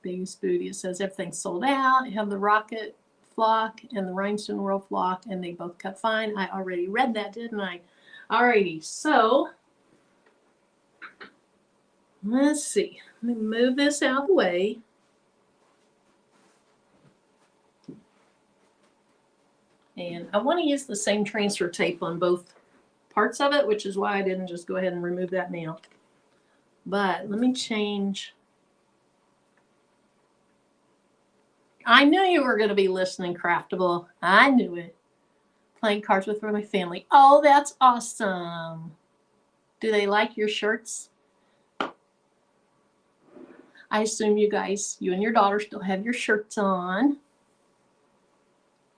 Baby's Booty, it says everything's sold out. You have the Rocket flock and the Rhinestone World flock, and they both cut fine. I already read that, didn't I? Alrighty, so let's see. Let me move this out of the way. And I want to use the same transfer tape on both parts of it, which is why I didn't just go ahead and remove that now. But let me change. I knew you were going to be listening, Craftable. I knew it. Playing cards with my family. Oh, that's awesome. Do they like your shirts? I assume you guys, you and your daughter still have your shirts on.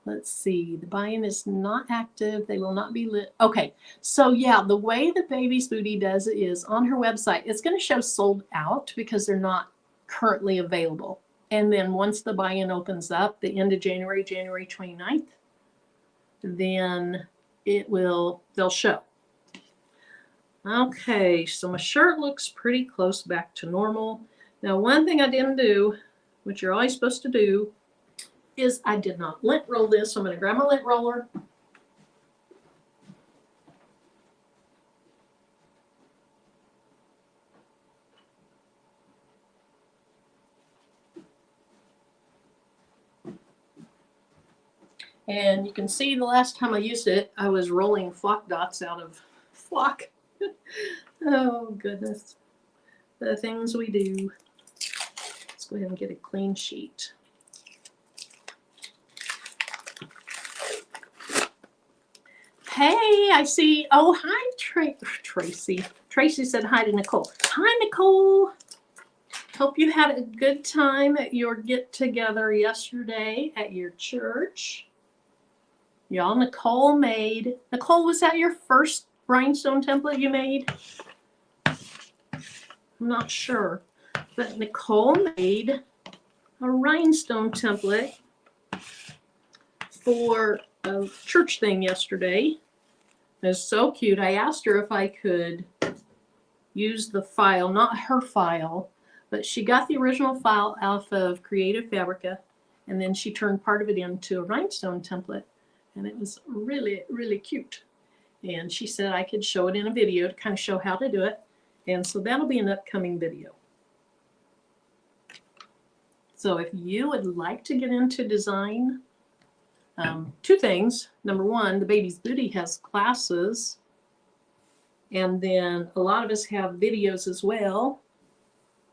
Let's see. The buy-in is not active. They will not be lit. Okay. So yeah, the way the Baby's Booty does it is on her website, it's going to show sold out because they're not currently available. And then once the buy-in opens up, the end of January, January 29th, then they'll show. Okay, so my shirt looks pretty close back to normal. Now, one thing I didn't do, which you're always supposed to do, is I did not lint roll this. So I'm going to grab my lint roller. And you can see the last time I used it, I was rolling flock dots out of flock. Oh, goodness. The things we do. Let's go ahead and get a clean sheet. Hey, I see. Oh, hi, Tracy. Tracy said hi to Nicole. Hi, Nicole. Hope you had a good time at your get-together yesterday at your church. Y'all, Nicole, was that your first rhinestone template you made? I'm not sure. But Nicole made a rhinestone template for a church thing yesterday. It was so cute. I asked her if I could use the file, not her file, but she got the original file off of Creative Fabrica, and then she turned part of it into a rhinestone template. And it was really, really cute. And she said I could show it in a video to kind of show how to do it. And so that'll be an upcoming video. So if you would like to get into design, two things. Number one, the Baby's Booty has classes. And then a lot of us have videos as well.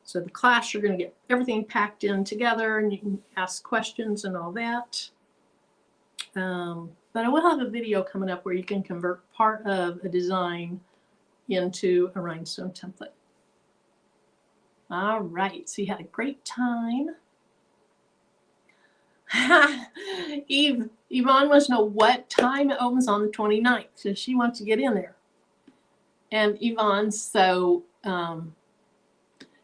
So the class, you're going to get everything packed in together and you can ask questions and all that. But I will have a video coming up where you can convert part of a design into a rhinestone template. All right, so you had a great time. Yvonne wants to know what time it opens on the 29th, so she wants to get in there. And Yvonne, so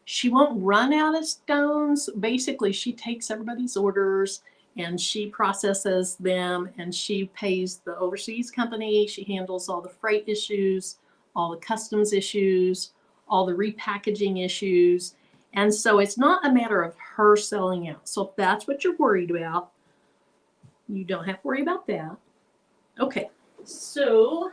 she won't run out of stones. Basically, she takes everybody's orders and she processes them and she pays the overseas company. She handles all the freight issues, all the customs issues, all the repackaging issues. And so it's not a matter of her selling out. So if that's what you're worried about, you don't have to worry about that. Okay, so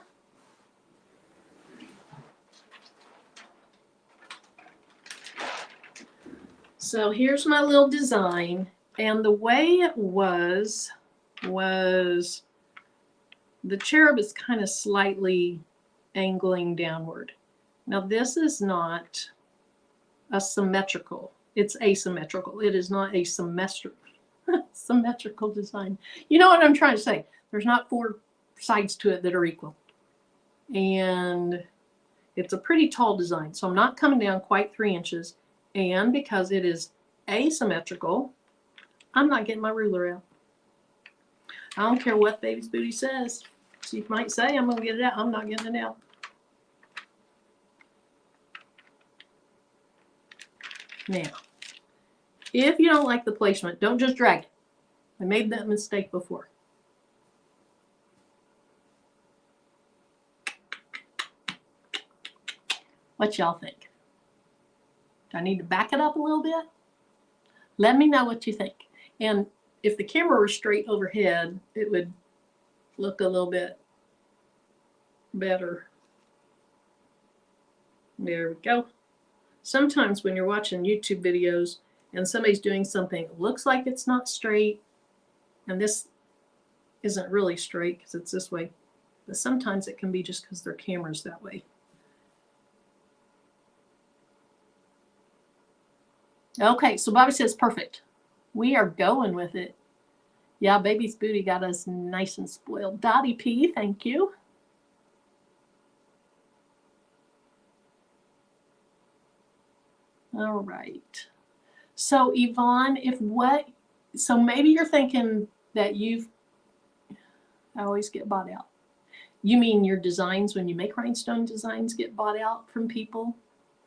here's my little design. And the way it was the cherub is kind of slightly angling downward. Now this is not a symmetrical. It's asymmetrical. It is not a symmetrical design. You know what I'm trying to say? There's not four sides to it that are equal. And it's a pretty tall design. So I'm not coming down quite 3 inches. And because it is asymmetrical, I'm not getting my ruler out. I don't care what Baby's Booty says. She might say I'm going to get it out. I'm not getting it out. Now, If you don't like the placement, don't just drag it. I made that mistake before. What y'all think? Do I need to back it up a little bit? Let me know what you think. And if the camera were straight overhead, it would look a little bit better. There we go. Sometimes when you're watching YouTube videos and somebody's doing something that looks like it's not straight, and this isn't really straight because it's this way, but sometimes it can be just because their camera's that way. Okay, so Bobby says perfect. We are going with it. Yeah, baby's booty got us nice and spoiled. Dottie P, thank you. All right. So Yvonne, so maybe you're thinking that I always get bought out. You mean your designs, when you make rhinestone designs, get bought out from people?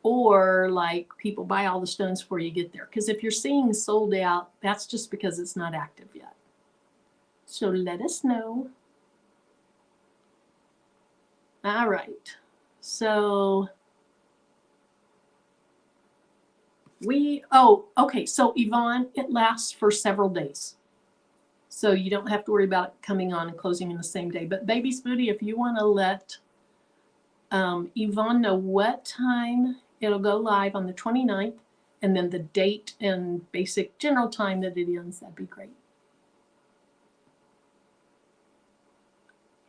Or like people buy all the stones before you get there? Because if you're seeing sold out, that's just because it's not active yet. So let us know. All right. So okay. So Yvonne, it lasts for several days. So you don't have to worry about it coming on and closing in the same day. But Baby's Booty, if you want to let Yvonne know what time it'll go live on the 29th, and then the date and basic general time that it ends, that'd be great.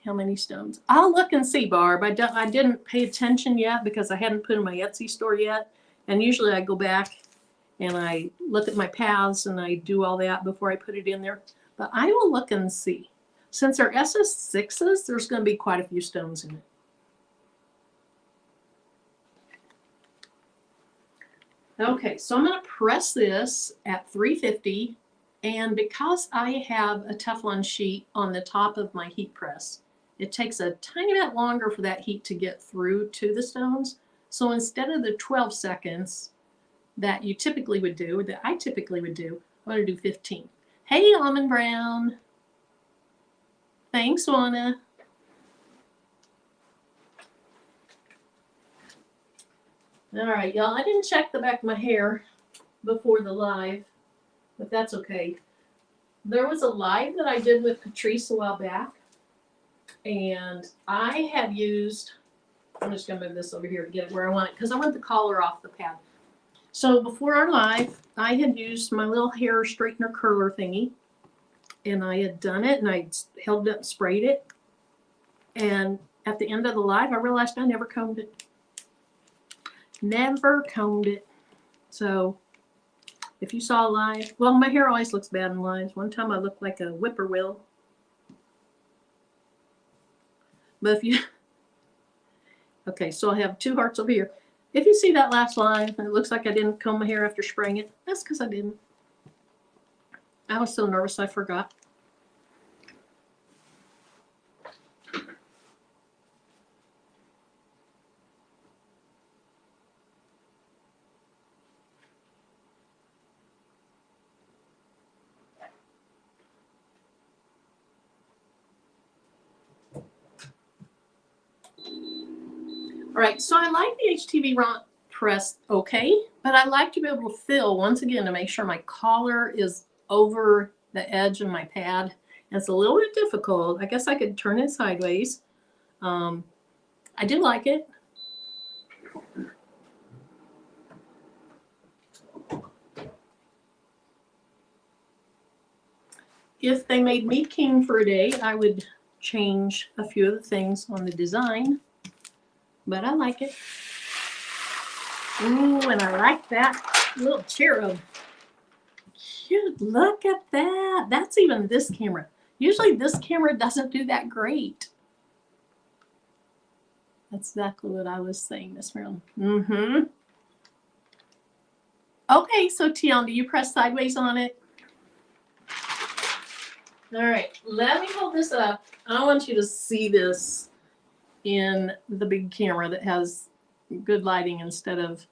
How many stones? I'll look and see, Barb. I didn't pay attention yet because I hadn't put in my Etsy store yet. And usually I go back and I look at my paths and I do all that before I put it in there. But I will look and see. Since they're SS6s, there's going to be quite a few stones in it. Okay, so I'm going to press this at 350, and because I have a Teflon sheet on the top of my heat press, it takes a tiny bit longer for that heat to get through to the stones. So instead of the 12 seconds that you typically would do, or that I typically would do, I'm going to do 15. Hey, Almond Brown. Thanks, Juana. All right, y'all, I didn't check the back of my hair before the live, but that's okay. There was a live that I did with Patrice a while back, and I have used, I'm just going to move this over here to get it where I want it, because I want the collar off the pad. So before our live, I had used my little hair straightener curler thingy, and I had done it, and I held it up and sprayed it, and at the end of the live, I realized I never combed it. Never combed it. So if you saw live, well, my hair always looks bad in lives. One time I looked like a whippoorwill. But if you, okay, so I have 2 hearts over here. If you see that last live and it looks like I didn't comb my hair after spraying it, that's because I didn't. I was so nervous I forgot. All right, so I like the HTV press okay, but I like to be able to fill once again to make sure my collar is over the edge of my pad. And it's a little bit difficult. I guess I could turn it sideways. I do like it. If they made me king for a day, I would change a few of the things on the design, but I like it. Ooh, and I like that little cherub. Cute, look at that. That's even this camera. Usually this camera doesn't do that great. That's exactly what I was saying, Miss Marilyn. Mm-hmm. Okay, so Tion, do you press sideways on it? All right, let me hold this up. I want you to see this in the big camera that has good lighting instead of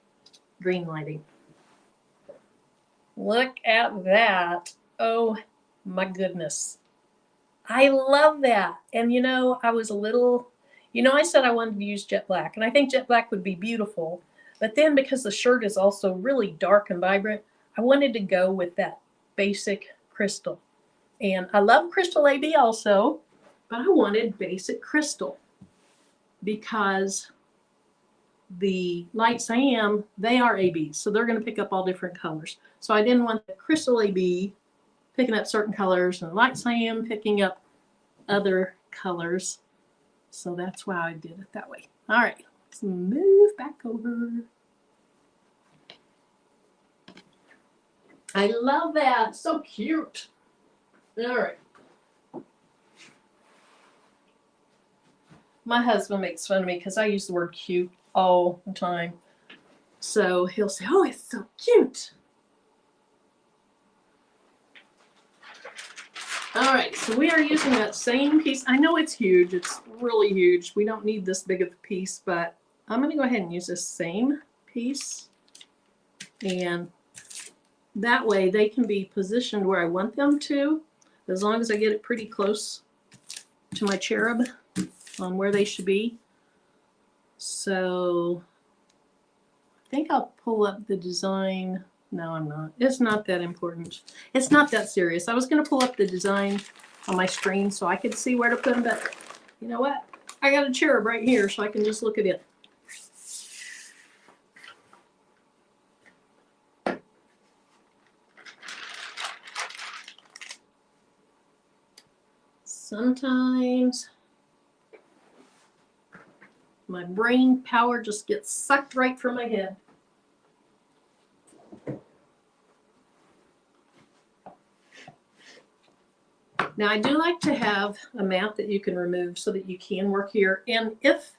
green lighting. Look at that. Oh my goodness. I love that. And you know, I was a little, you know, I said I wanted to use jet black, and I think jet black would be beautiful. But then because the shirt is also really dark and vibrant, I wanted to go with that basic crystal. And I love crystal AB also, but I wanted basic crystal because the lights I am, they are ABs, so they're going to pick up all different colors. So I didn't want the crystal AB picking up certain colors, and the lights I am picking up other colors. So that's why I did it that way. All right, let's move back over. I love that. So cute. All right. My husband makes fun of me because I use the word cute all the time. So he'll say, oh, it's so cute. All right, so we are using that same piece. I know it's huge. It's really huge. We don't need this big of a piece, but I'm going to go ahead and use this same piece. And that way they can be positioned where I want them to, as long as I get it pretty close to my cherub on where they should be. So I think I'll pull up the design. No, I'm not. It's not that important. It's not that serious. I was going to pull up the design on my screen so I could see where to put them, but you know what? I got a cherub right here so I can just look at it. Sometimes my brain power just gets sucked right from my head. Now I do like to have a mat that you can remove so that you can work here. And if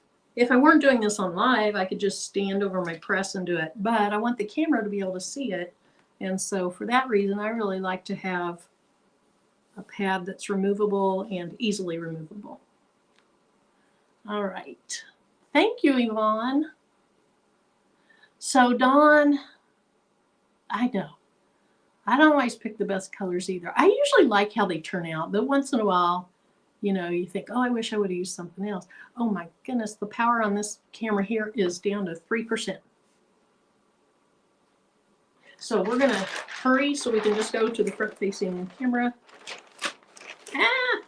I weren't doing this on live, I could just stand over my press and do it. But I want the camera to be able to see it. And so for that reason, I really like to have a pad that's removable and easily removable. All right. Thank you, Yvonne. So Dawn, I know. I don't always pick the best colors either. I usually like how they turn out, though once in a while, you know, you think, oh, I wish I would have used something else. Oh my goodness, the power on this camera here is down to 3%. So we're going to hurry so we can just go to the front-facing camera. Ah!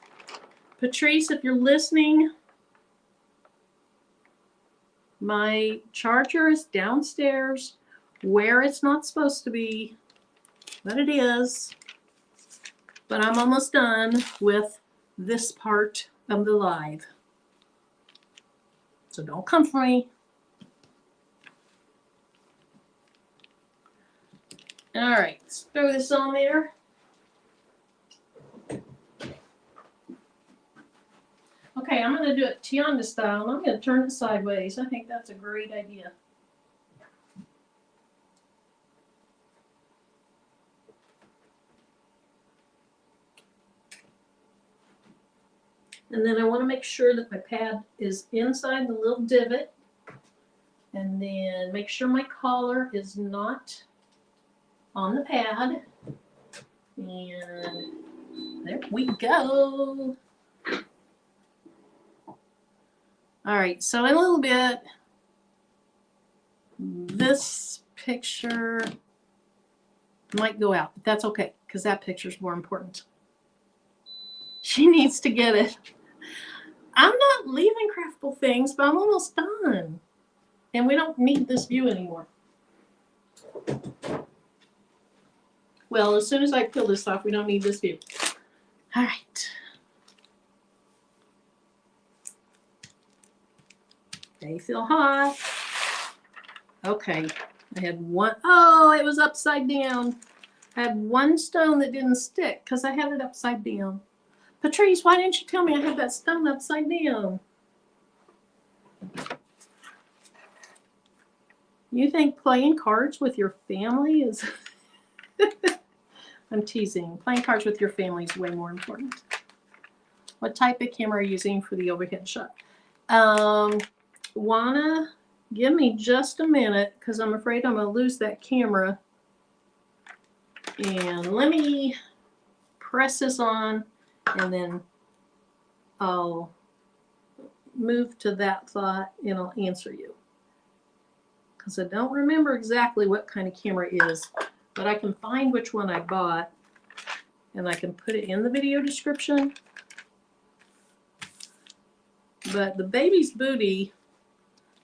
Patrice, if you're listening, my charger is downstairs where it's not supposed to be. But it is. But I'm almost done with this part of the live. So don't come for me. All right, let's throw this on there. Okay, I'm going to do it Tianda style, and I'm going to turn it sideways. I think that's a great idea. And then I want to make sure that my pad is inside the little divot. And then make sure my collar is not on the pad. And there we go. All right, so in a little bit, this picture might go out, but that's okay, because that picture is more important. She needs to get it. I'm not leaving craftable things, but I'm almost done. And we don't need this view anymore. Well, as soon as I peel this off, we don't need this view. All right. They feel hot. Okay. I had one. Oh, it was upside down. I had one stone that didn't stick because I had it upside down. Patrice, why didn't you tell me I had that stone upside down? You think playing cards with your family is... I'm teasing. Playing cards with your family is way more important. What type of camera are you using for the overhead shot? Wanna give me just a minute because I'm afraid I'm going to lose that camera. And let me press this on, and then I'll move to that thought and I'll answer you. Because I don't remember exactly what kind of camera it is, but I can find which one I bought and I can put it in the video description. But the baby's booty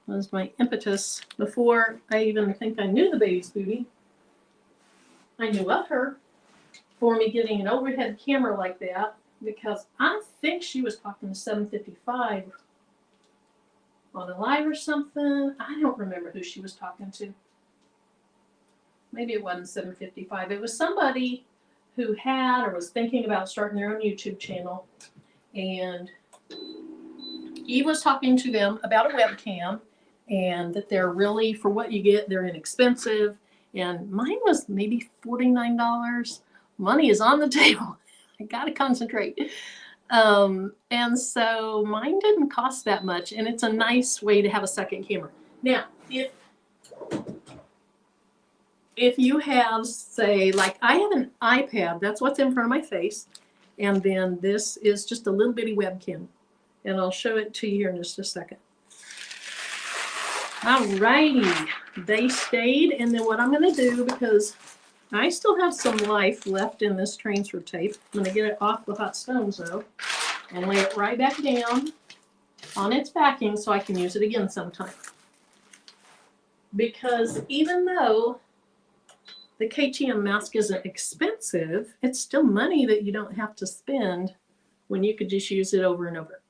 was my impetus before I even think I knew the baby's booty. I knew of her for me getting an overhead camera like that, because I think she was talking to 755 on a live or something. I don't remember who she was talking to. Maybe it wasn't 755. It was somebody who had or was thinking about starting their own YouTube channel. And Eve was talking to them about a webcam and that they're really, for what you get, they're inexpensive. And mine was maybe $49. Money is on the table. I got to concentrate. And so mine didn't cost that much, and it's a nice way to have a second camera. Now, if you have, say, like I have an iPad, that's what's in front of my face, and then this is just a little bitty webcam, and I'll show it to you here in just a second. Alrighty, they stayed, and then what I'm going to do, because I still have some life left in this transfer tape, I'm going to get it off the hot stones though, and lay it right back down on its backing so I can use it again sometime. Because even though the KTM mask isn't expensive, it's still money that you don't have to spend when you could just use it over and over.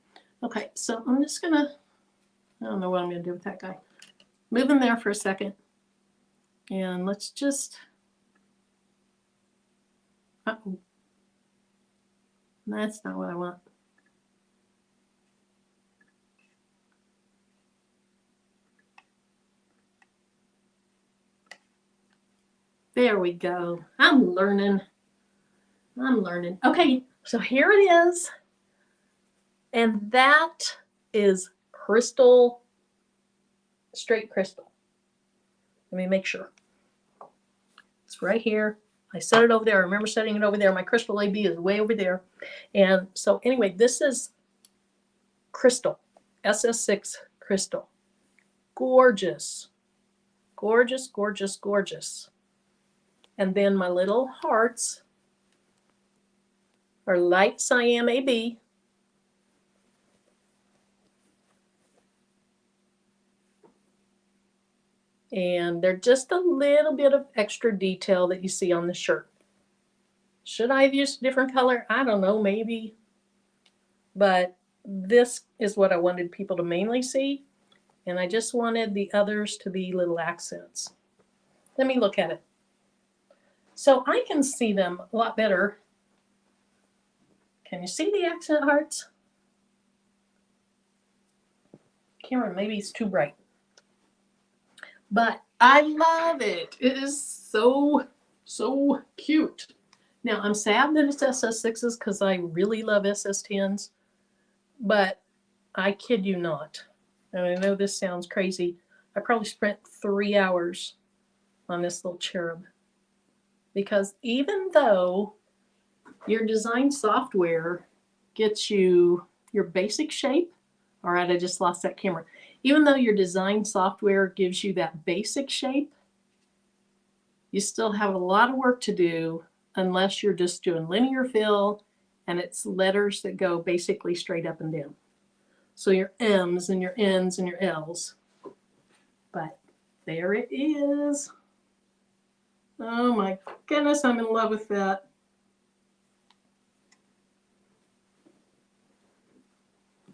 Okay, so I'm just gonna, I don't know what I'm gonna do with that guy. Move him there for a second. And let's just, uh-oh. That's not what I want. There we go. I'm learning. Okay, so here it is. And that is crystal, straight crystal. Let me make sure. It's right here. I set it over there. I remember setting it over there. My crystal AB is way over there. And so anyway, this is crystal, SS6 crystal. Gorgeous. Gorgeous, gorgeous, gorgeous. And then my little hearts are light cyan AB. And they're just a little bit of extra detail that you see on the shirt. Should I have used a different color? I don't know, maybe. But this is what I wanted people to mainly see. And I just wanted the others to be little accents. Let me look at it. So I can see them a lot better. Can you see the accent hearts? Camera, maybe it's too bright. But I love it. It is so, so cute. Now, I'm sad that it's SS6s because I really love SS10s. But I kid you not. And I know this sounds crazy. I probably spent 3 hours on this little cherub. Because even though your design software gets you your basic shape, all right, I just lost that camera. Even though your design software gives you that basic shape, you still have a lot of work to do unless you're just doing linear fill and it's letters that go basically straight up and down. So your M's and your N's and your L's. But there it is. Oh my goodness, I'm in love with that.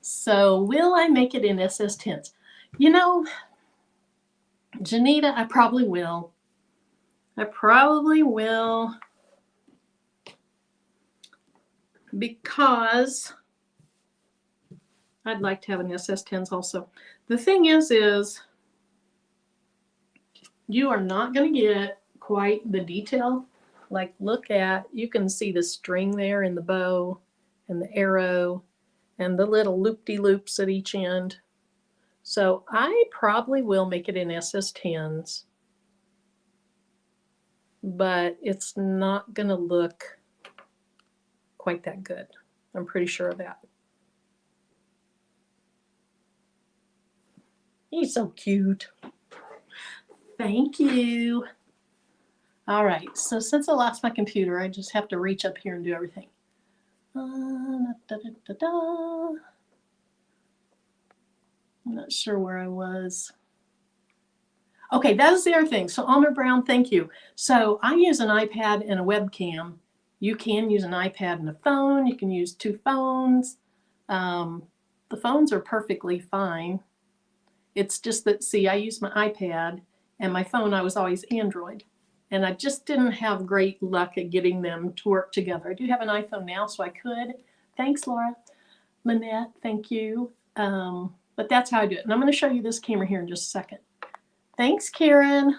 So will I make it in SS10s? You know, Janita, I probably will. I probably will. Because I'd like to have an SS10s also. The thing is you are not going to get quite the detail. Like look at, you can see the string there in the bow and the arrow and the little loop-de-loops at each end. So I probably will make it in SS10s. but it's not going to look quite that good. I'm pretty sure of that. He's so cute. Thank you. All right, so since I lost my computer, I just have to reach up here and do everything. I'm not sure where I was. Okay, that is the other thing. So Almer Brown, thank you. So I use an iPad and a webcam. You can use an iPad and a phone. You can use two phones. The phones are perfectly fine. It's just that, see, I use my iPad and my phone, I was always Android. And I just didn't have great luck at getting them to work together. I do have an iPhone now, so I could. Thanks, Laura. Lynette, thank you. But that's how I do it. And I'm going to show you this camera here in just a second. Thanks, Karen.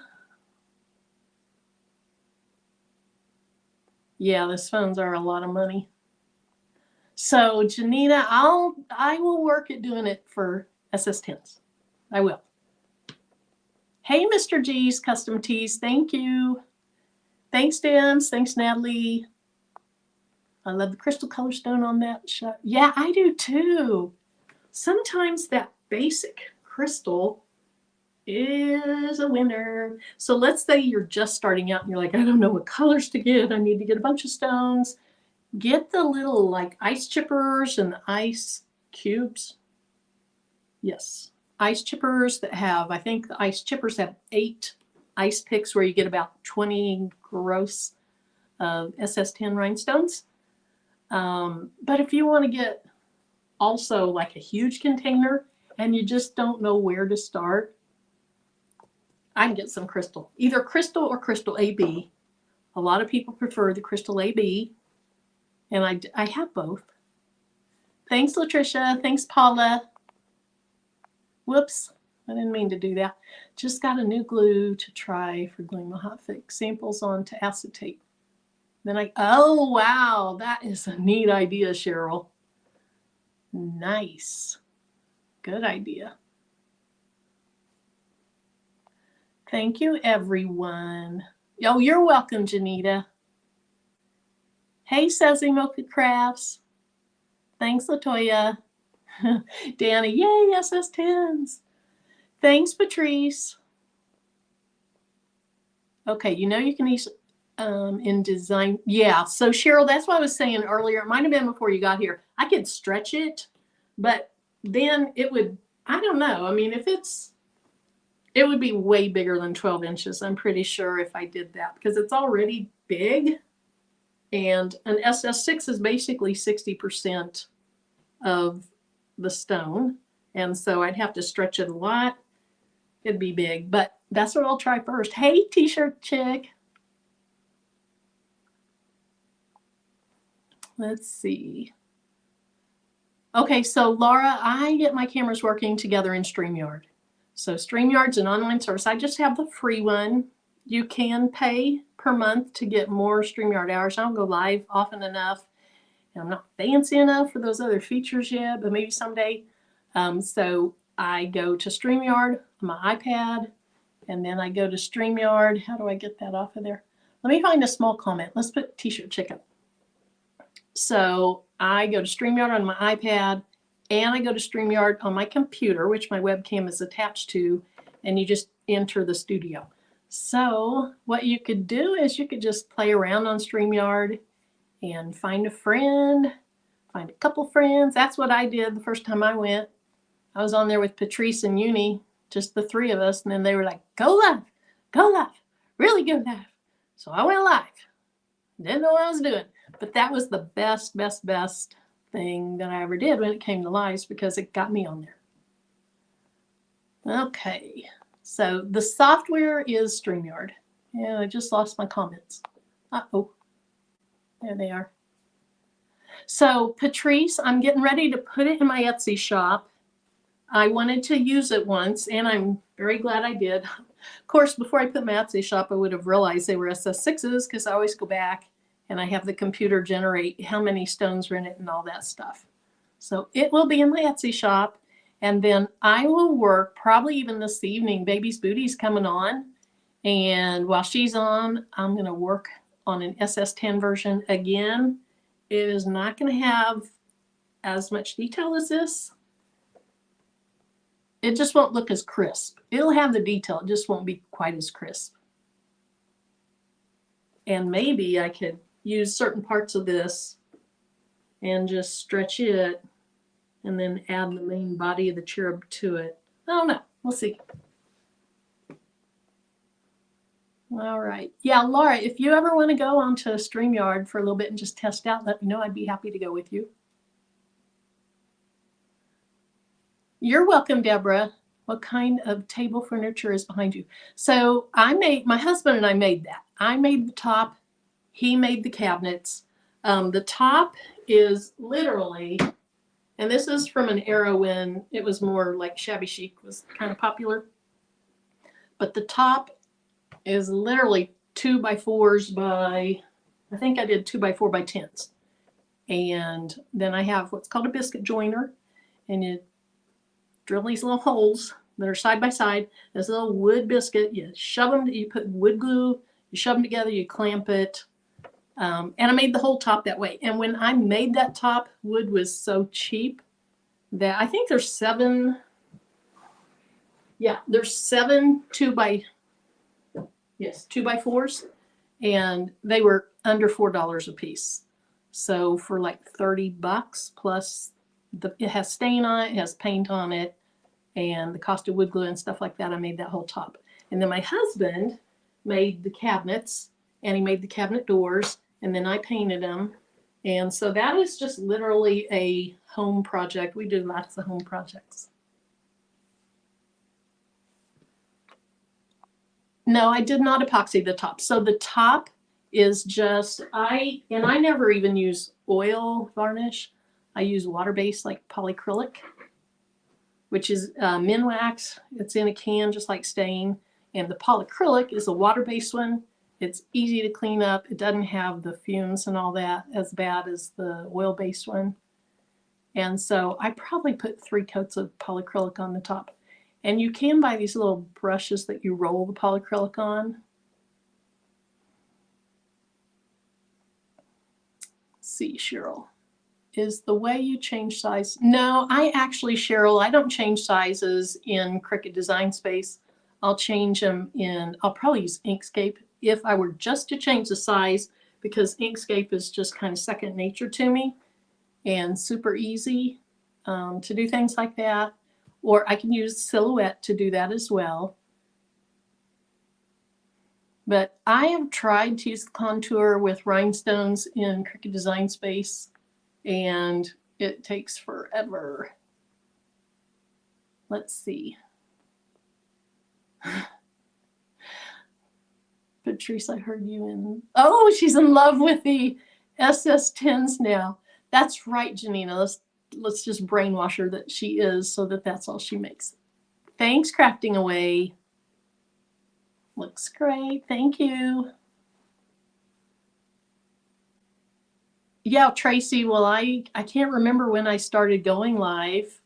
Yeah, those phones are a lot of money. So, Janita, I will work at doing it for SS10s. I will. Hey, Mr. G's Custom Tees, thank you. Thanks, Dance. Thanks, Natalie. I love the crystal color stone on that shot. Yeah, I do too. Sometimes that basic crystal is a winner. So let's say you're just starting out and you're like, I don't know what colors to get. I need to get a bunch of stones. Get the little like ice chippers and the ice cubes. Yes, ice chippers that have, I think the ice chippers have 8 ice picks where you get about 20 gross SS10 rhinestones. But if you want to get also like a huge container and you just don't know where to start, I can get some crystal, either crystal or crystal AB. A lot of people prefer the crystal AB, and I have both. Thanks, Latricia. Thanks, Paula. Whoops, I didn't mean to do that. Just got a new glue to try for gluing my hot fix samples onto acetate. Then oh, wow, that is a neat idea, Cheryl. Nice. Good idea. Thank you, everyone. Oh, you're welcome, Janita. Hey, Sassy Mocha Crafts. Thanks, Latoya. Danny, yay, SS10s. Thanks, Patrice. Okay, you know you can use in design. Yeah, so Cheryl, that's what I was saying earlier. It might have been before you got here. I could stretch it, but then it would, I don't know. I mean, it would be way bigger than 12 inches. I'm pretty sure if I did that because it's already big. And an SS6 is basically 60% of the stone. And so I'd have to stretch it a lot. It'd be big, but that's what I'll try first. Hey, T-shirt chick. Let's see. Okay, so Laura, I get my cameras working together in StreamYard. So StreamYard's an online service. I just have the free one. You can pay per month to get more StreamYard hours. I don't go live often enough. And I'm not fancy enough for those other features yet, but maybe someday. So I go to StreamYard on my iPad, and then I go to StreamYard. How do I get that off of there? Let me find a small comment. Let's put T-shirt chicken. So I go to StreamYard on my iPad, and I go to StreamYard on my computer, which my webcam is attached to, and you just enter the studio. So what you could do is you could just play around on StreamYard and find a friend, find a couple friends. That's what I did the first time I went. I was on there with Patrice and Uni, just the 3 of us, and then they were like, go live, really go live. So I went live. Didn't know what I was doing, but that was the best thing that I ever did when it came to lives because it got me on there. Okay, so the software is StreamYard. Yeah, I just lost my comments. Uh-oh. There they are. So Patrice, I'm getting ready to put it in my Etsy shop. I wanted to use it once, and I'm very glad I did. Of course, before I put my Etsy shop, I would have realized they were SS6s because I always go back and I have the computer generate how many stones were in it and all that stuff. So it will be in my Etsy shop, and then I will work probably even this evening. Baby's Booty's coming on, And while she's on, I'm going to work on an SS10 version. Again, it is not going to have as much detail as this. It just won't look as crisp. It'll have the detail, it just won't be quite as crisp. And maybe I could use certain parts of this and just stretch it and then add the main body of the cherub to it. I don't know. We'll see. All right. Yeah, Laura, if you ever want to go onto StreamYard for a little bit and just test out, let me know. I'd be happy to go with you. You're welcome, Deborah. What kind of table furniture is behind you? So my husband and I made that. I made the top. He made the cabinets. The top is literally, and this is from an era when it was more like shabby chic was kind of popular. But the top is literally 2x4s by, I think I did 2x4 by 10s. And then I have what's called a biscuit joiner, and you drill these little holes that are side by side. This little wood biscuit, you shove them, you put wood glue, you shove them together, you clamp it. And I made the whole top that way. And when I made that top, wood was so cheap that I think there's 7 2x4s, and they were under $4 a piece. So for like $30 plus it has stain on it, it has paint on it, and the cost of wood glue and stuff like that, I made that whole top. And then my husband made the cabinets, and he made the cabinet doors, and then I painted them. And so that is just literally a home project. We do lots of home projects. No, I did not epoxy the top. So the top is just, I never even use oil varnish. I use water-based like polyacrylic, which is Minwax. It's in a can just like stain. And the polyacrylic is a water-based one. It's easy to clean up. It doesn't have the fumes and all that as bad as the oil-based one. And so I probably put 3 coats of polyacrylic on the top. And you can buy these little brushes that you roll the polyacrylic on. Let's see, Cheryl. Is the way you change size? No, Cheryl, I don't change sizes in Cricut Design Space. I'll change them I'll probably use Inkscape if I were just to change the size, because Inkscape is just kind of second nature to me and super easy to do things like that. Or I can use Silhouette to do that as well. But I have tried to use the contour with rhinestones in Cricut Design Space, and it takes forever. Let's see. Patrice, I heard you in. Oh, she's in love with the SS10s now. That's right, Janina. Let's just brainwash her that she is, so that's all she makes. Thanks, Crafting Away. Looks great. Thank you. Yeah, Tracy, well, I can't remember when I started going live.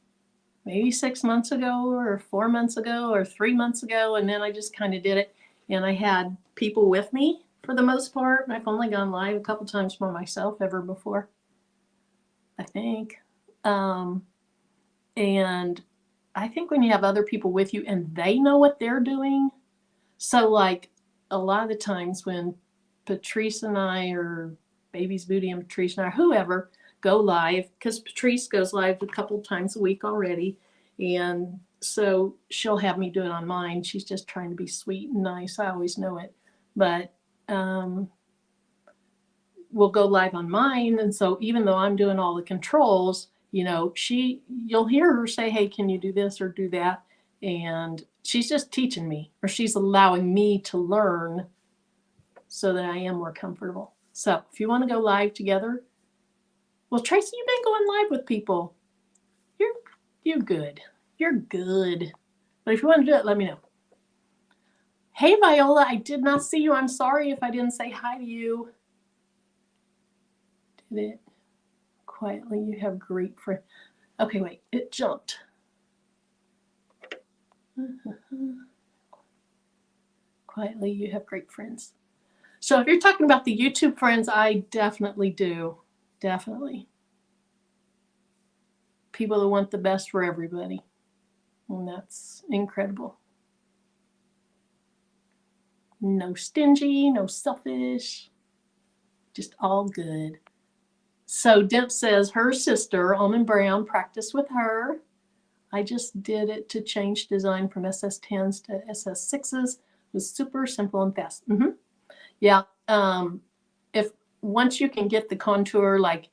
Maybe 6 months ago or 4 months ago or 3 months ago, and then I just kind of did it. And I had people with me for the most part. I've only gone live a couple times by myself ever before, I think. And I think when you have other people with you and they know what they're doing, so like a lot of the times when Patrice and I, or Baby's Booty and Patrice and I, whoever, go live, because Patrice goes live a couple times a week already, and so she'll have me do it on mine. She's just trying to be sweet and nice. I always know it. But we'll go live on mine, and so even though I'm doing all the controls, you'll hear her say, hey, can you do this or do that? And she's just teaching me, or she's allowing me to learn so that I am more comfortable. So if you want to go live together, well, Tracy, you've been going live with people. You're good. You're good. But if you want to do it, let me know. Hey, Viola, I did not see you. I'm sorry if I didn't say hi to you. Did it? Quietly, you have great friends. Okay, wait, it jumped. quietly. You have great friends. So if you're talking about the YouTube friends, I definitely do. Definitely. People that want the best for everybody. And that's incredible. No stingy, no selfish, just all good. So Demp says her sister, Almond Brown, practiced with her. I just did it to change design from SS10s to SS6s. It was super simple and fast. Yeah. If once you can get the contour, like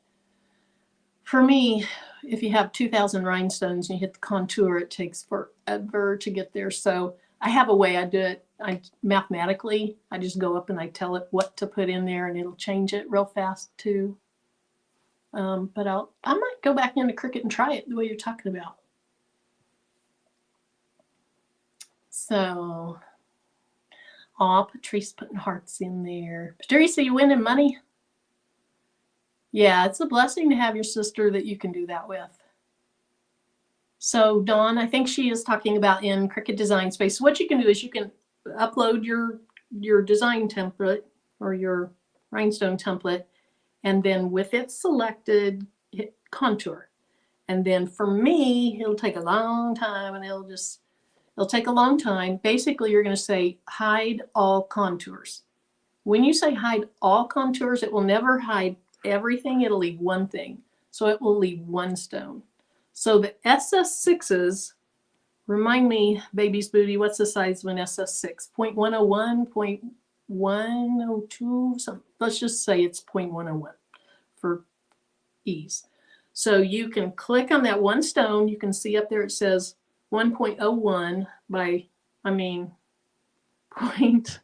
for me, if you have 2,000 rhinestones and you hit the contour, it takes forever to get there. So I have a way I do it. Mathematically, I just go up and I tell it what to put in there, and it'll change it real fast too. But I might go back into Cricut and try it the way you're talking about. So, Patrice putting hearts in there. Patrice, are you winning money? Yeah, it's a blessing to have your sister that you can do that with. So Dawn, I think she is talking about in Cricut Design Space. What you can do is you can upload your design template or your rhinestone template, and then with it selected, hit contour. And then for me, it'll take a long time, and it'll take a long time. Basically, you're going to say hide all contours. When you say hide all contours, it will never hide everything. It'll leave one thing. So it will leave one stone. So the SS6s, remind me, baby's booty, what's the size of an SS6? 0.101, 0.102, something. Let's just say it's 0.101 for ease. So you can click on that one stone. You can see up there it says 1.01 by, point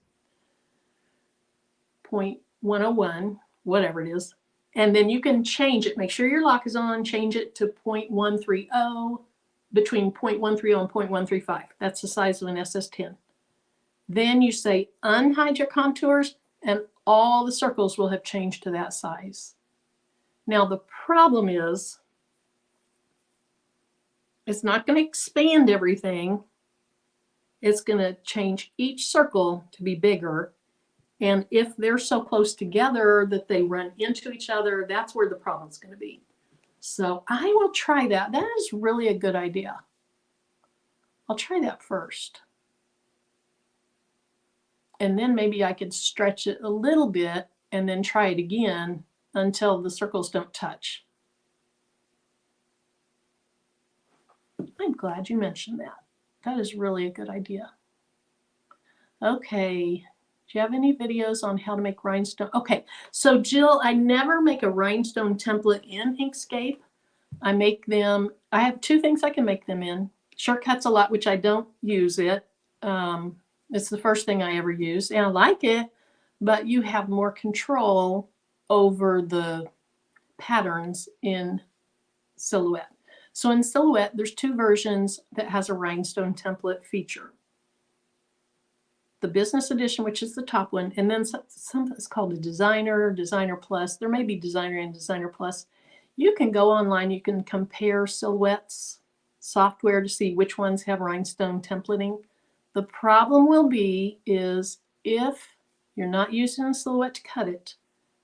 0.101, whatever it is. And then you can change it. Make sure your lock is on. Change it to 0.130, between 0.130 and 0.135. That's the size of an SS10. Then you say unhide your contours, and all the circles will have changed to that size. Now the problem is, it's not going to expand everything. It's going to change each circle to be bigger. And if they're so close together that they run into each other, that's where the problem's going to be. So I will try that. That is really a good idea. I'll try that first. And then maybe I could stretch it a little bit and then try it again until the circles don't touch. I'm glad you mentioned that. That is really a good idea. Okay. Do you have any videos on how to make rhinestone? Okay, so Jill, I never make a rhinestone template in Inkscape. I make them, I have two things I can make them in. Shortcuts a lot, which I don't use it. It's the first thing I ever use, and I like it, but you have more control over the patterns in Silhouette. So in Silhouette, there's two versions that has a rhinestone template feature. The business edition, which is the top one, and then something that's called a designer, designer plus. There may be designer and designer plus. You can go online, you can compare Silhouette's software to see which ones have rhinestone templating. The problem will be is if you're not using a Silhouette to cut it,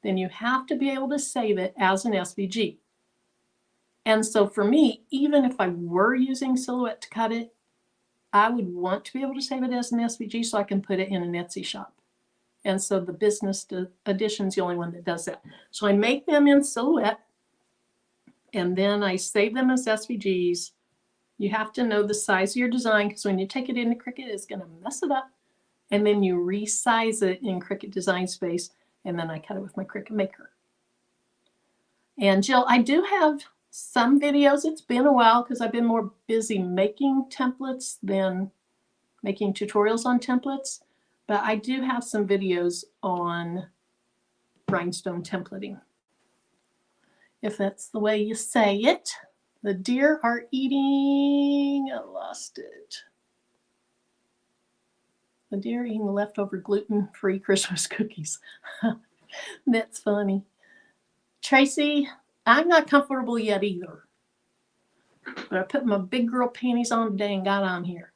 then you have to be able to save it as an SVG. And so for me, even if I were using Silhouette to cut it, I would want to be able to save it as an SVG so I can put it in an Etsy shop. And so the business edition is the only one that does that. So I make them in Silhouette, and then I save them as SVGs. You have to know the size of your design, because when you take it into Cricut, it's going to mess it up. And then you resize it in Cricut Design Space, and then I cut it with my Cricut Maker. And Jill, I do have some videos. It's been a while because I've been more busy making templates than making tutorials on templates, but I do have some videos on rhinestone templating, if that's the way you say it. The deer are eating, I lost it. The deer are eating leftover gluten-free Christmas cookies. That's funny. Tracy, I'm not comfortable yet either, but I put my big girl panties on today and got on here.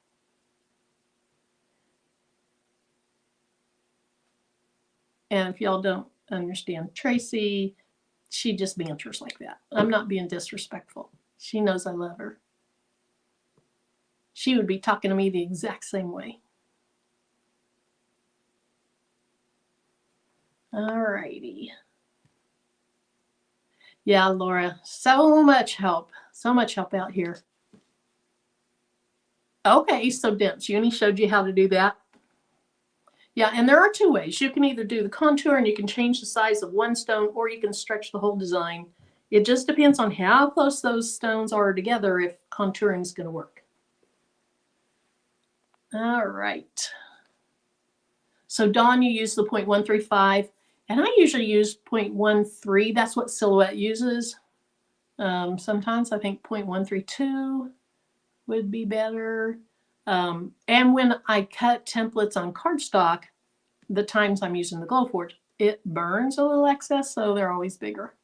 And if y'all don't understand Tracy, she just banters like that. I'm not being disrespectful. She knows I love her. She would be talking to me the exact same way. All righty. Yeah, Laura, so much help. So much help out here. Okay, so dense. Uni showed you how to do that. Yeah, and there are two ways. You can either do the contour and you can change the size of one stone, or you can stretch the whole design. It just depends on how close those stones are together if contouring is going to work. All right. So Dawn, you use the 0.135, and I usually use 0.13. That's what Silhouette uses. Sometimes I think 0.132 would be better. And when I cut templates on cardstock, the times I'm using the Glowforge, it burns a little excess, so they're always bigger.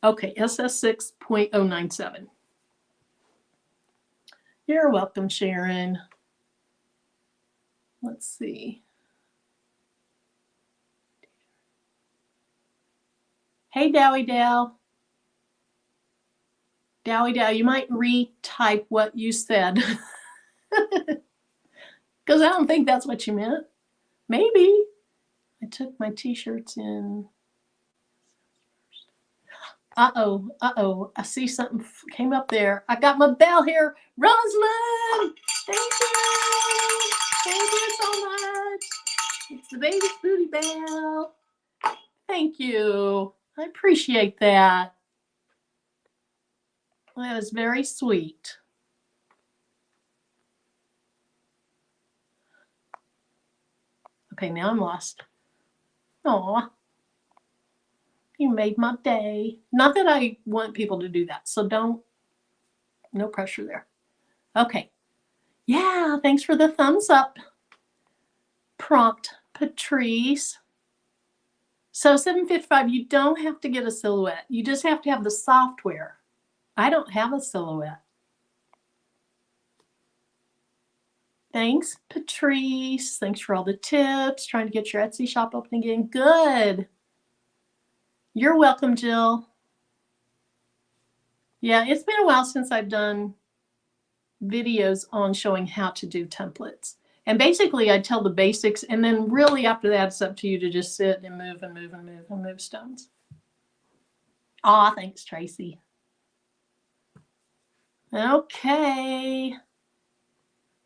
Okay, SS6 0.097. You're welcome, Sharon. Let's see. Hey, Dowie Dow. Dowie Dow, you might retype what you said. Because I don't think that's what you meant. Maybe. I took my t-shirts in. Uh-oh. I see something came up there. I got my bell here. Rosalind! Thank you! Thank you so much. It's the Baby's Booty Bell. Thank you. I appreciate that. That was very sweet. Okay, now I'm lost. Aw. You made my day. Not that I want people to do that, so no pressure there. Okay. Yeah, thanks for the thumbs up. Prompt, Patrice. So 755, you don't have to get a Silhouette. You just have to have the software. I don't have a Silhouette. Thanks, Patrice. Thanks for all the tips. Trying to get your Etsy shop open again. Good. You're welcome, Jill. Yeah, it's been a while since I've done videos on showing how to do templates. And basically, I tell the basics, and then really after that, it's up to you to just sit and move and move and move and move stones. Aw, thanks, Tracy. Okay.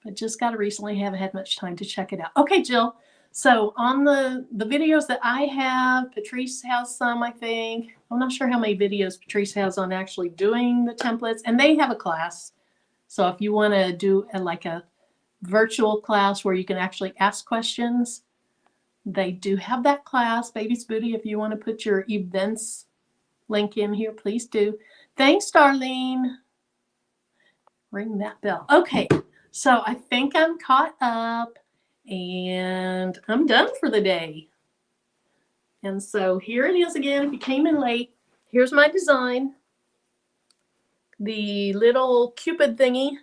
But just got to recently, haven't had much time to check it out. Okay, Jill. So on the videos that I have, Patrice has some, I think. I'm not sure how many videos Patrice has on actually doing the templates. And they have a class. So if you want to do like a virtual class where you can actually ask questions, they do have that class. Baby's Booty, if you want to put your events link in here, please do. Thanks, Darlene. Ring that bell. Okay, so I think I'm caught up and I'm done for the day. And so here it is again. If you came in late, here's my design. The little Cupid thingy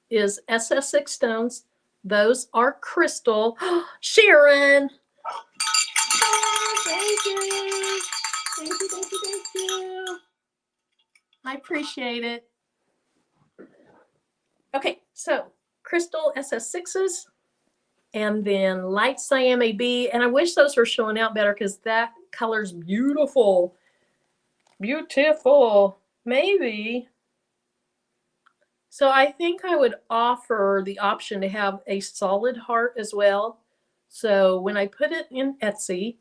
is SS6 stones. Those are crystal. Sharon! Oh, thank you. Thank you. I appreciate it. Okay, so crystal SS6s and then light cyan AB. And I wish those were showing out better because that color's beautiful. Beautiful. Maybe. So I think I would offer the option to have a solid heart as well. So when I put it in Etsy,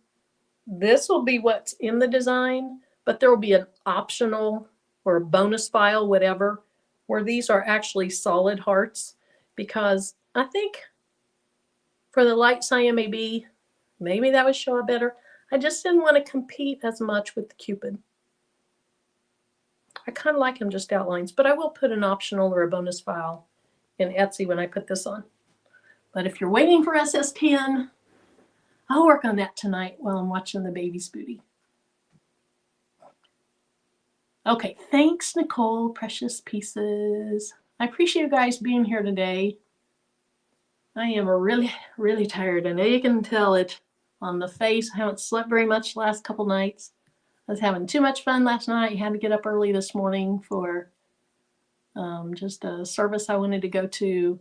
this will be what's in the design, but there will be an optional or a bonus file, whatever, where these are actually solid hearts, because I think for the light cyan maybe that would show up better. I just didn't want to compete as much with the Cupid. I kind of like them just outlines, but I will put an optional or a bonus file in Etsy when I put this on. But if you're waiting for SS10, I'll work on that tonight while I'm watching the Baby's Booty. Okay, thanks, Nicole. Precious Pieces. I appreciate you guys being here today. I am really, really tired. I know you can tell it. on the face. I haven't slept very much the last couple nights. I was having too much fun last night. Had to get up early this morning for just a service I wanted to go to.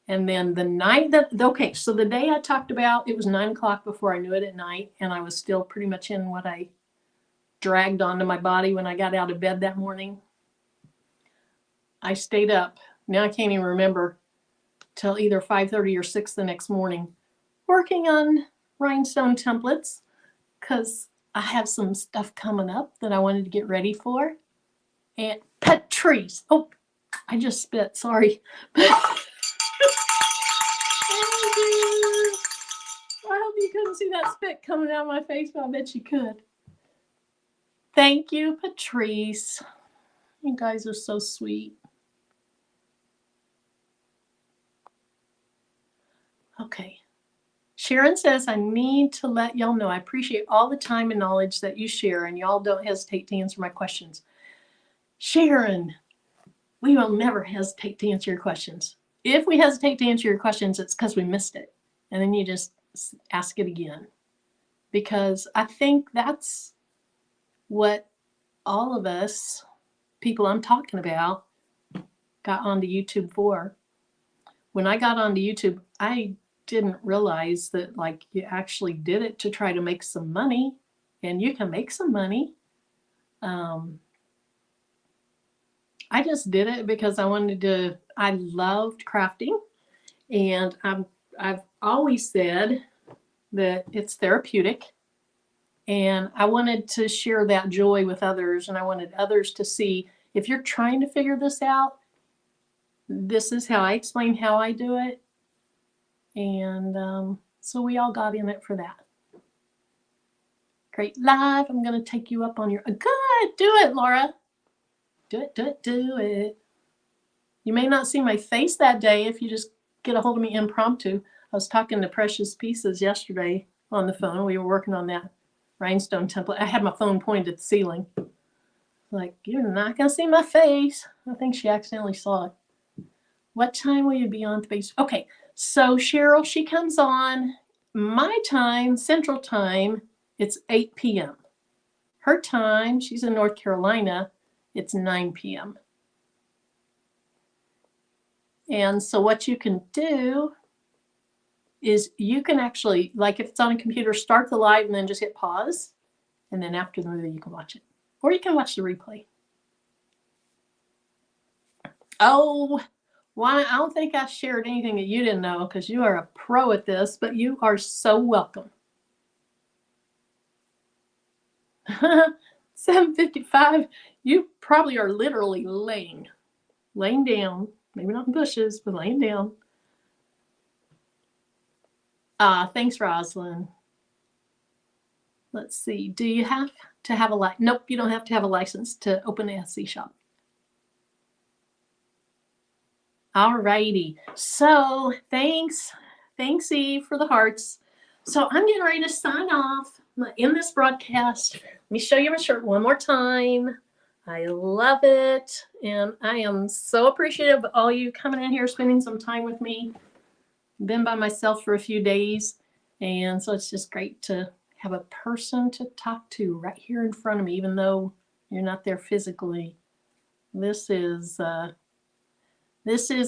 And then the night that, okay, so the day I talked about, it was 9 o'clock before I knew it at night. And I was still pretty much in what I dragged onto my body when I got out of bed that morning. I stayed up. Now I can't even remember till either 5:30 or 6 the next morning working on rhinestone templates because I have some stuff coming up that I wanted to get ready for. And Patrice, oh, I just spit, sorry. I hope you couldn't see that spit coming out of my face, but I bet you could. Thank you, Patrice. You guys are so sweet. Okay. Sharon says, I need to let y'all know I appreciate all the time and knowledge that you share, and y'all don't hesitate to answer my questions. Sharon, we will never hesitate to answer your questions. If we hesitate to answer your questions, it's because we missed it. And then you just ask it again. Because I think that's what all of us, people I'm talking about, got onto YouTube for. When I got onto YouTube, I didn't realize that like you actually did it to try to make some money, and you can make some money. I just did it because I wanted to, I loved crafting, and I've always said that it's therapeutic, and I wanted to share that joy with others, and I wanted others to see, if you're trying to figure this out, this is how I explain how I do it. And so we all got in it for that. Great live. I'm going to take you up on your, good, do it, Laura. Do it, do it, do it. You may not see my face that day if you just get a hold of me impromptu. I was talking to Precious Pieces yesterday on the phone. We were working on that rhinestone template. I had my phone pointed at the ceiling. Like, you're not going to see my face. I think she accidentally saw it. What time will you be on the base? Okay, so Cheryl, she comes on my time, Central Time. It's 8 p.m. Her time, she's in North Carolina, it's 9 p.m. And so what you can do is you can actually, like if it's on a computer, start the live and then just hit pause. And then after the movie, you can watch it. Or you can watch the replay. Oh, Juana, I don't think I shared anything that you didn't know because you are a pro at this, but you are so welcome. 7:55, you probably are literally laying down, maybe not in bushes, but laying down. Thanks, Rosalind. Let's see. Do you have to have a license? Nope, you don't have to have a license to open an Etsy shop. All righty. So thanks, Eve, for the hearts. So I'm getting ready to sign off in this broadcast. Let me show you my shirt one more time. I love it. And I am so appreciative of all you coming in here, spending some time with me. Been by myself for a few days. And so it's just great to have a person to talk to right here in front of me, even though you're not there physically. This is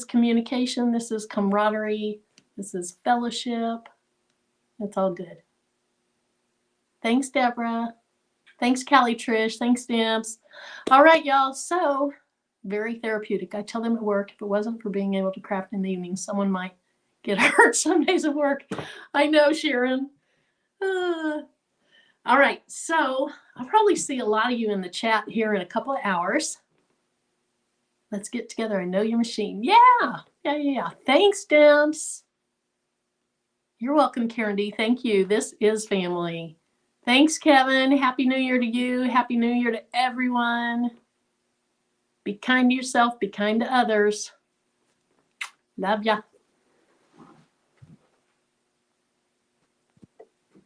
communication. This is camaraderie. This is fellowship. It's all good. Thanks, Deborah. Thanks, Callie Trish. Thanks, Dimps. All right, y'all. So very therapeutic. I tell them at work, if it wasn't for being able to craft in the evening, someone might get hurt some days at work. I know, Sharon. All right. So I'll probably see a lot of you in the chat here in a couple of hours. Let's get together. I know your machine. Yeah. Thanks, Dimps. You're welcome, Karen D. Thank you. This is family. Thanks, Kevin. Happy New Year to you. Happy New Year to everyone. Be kind to yourself. Be kind to others. Love ya.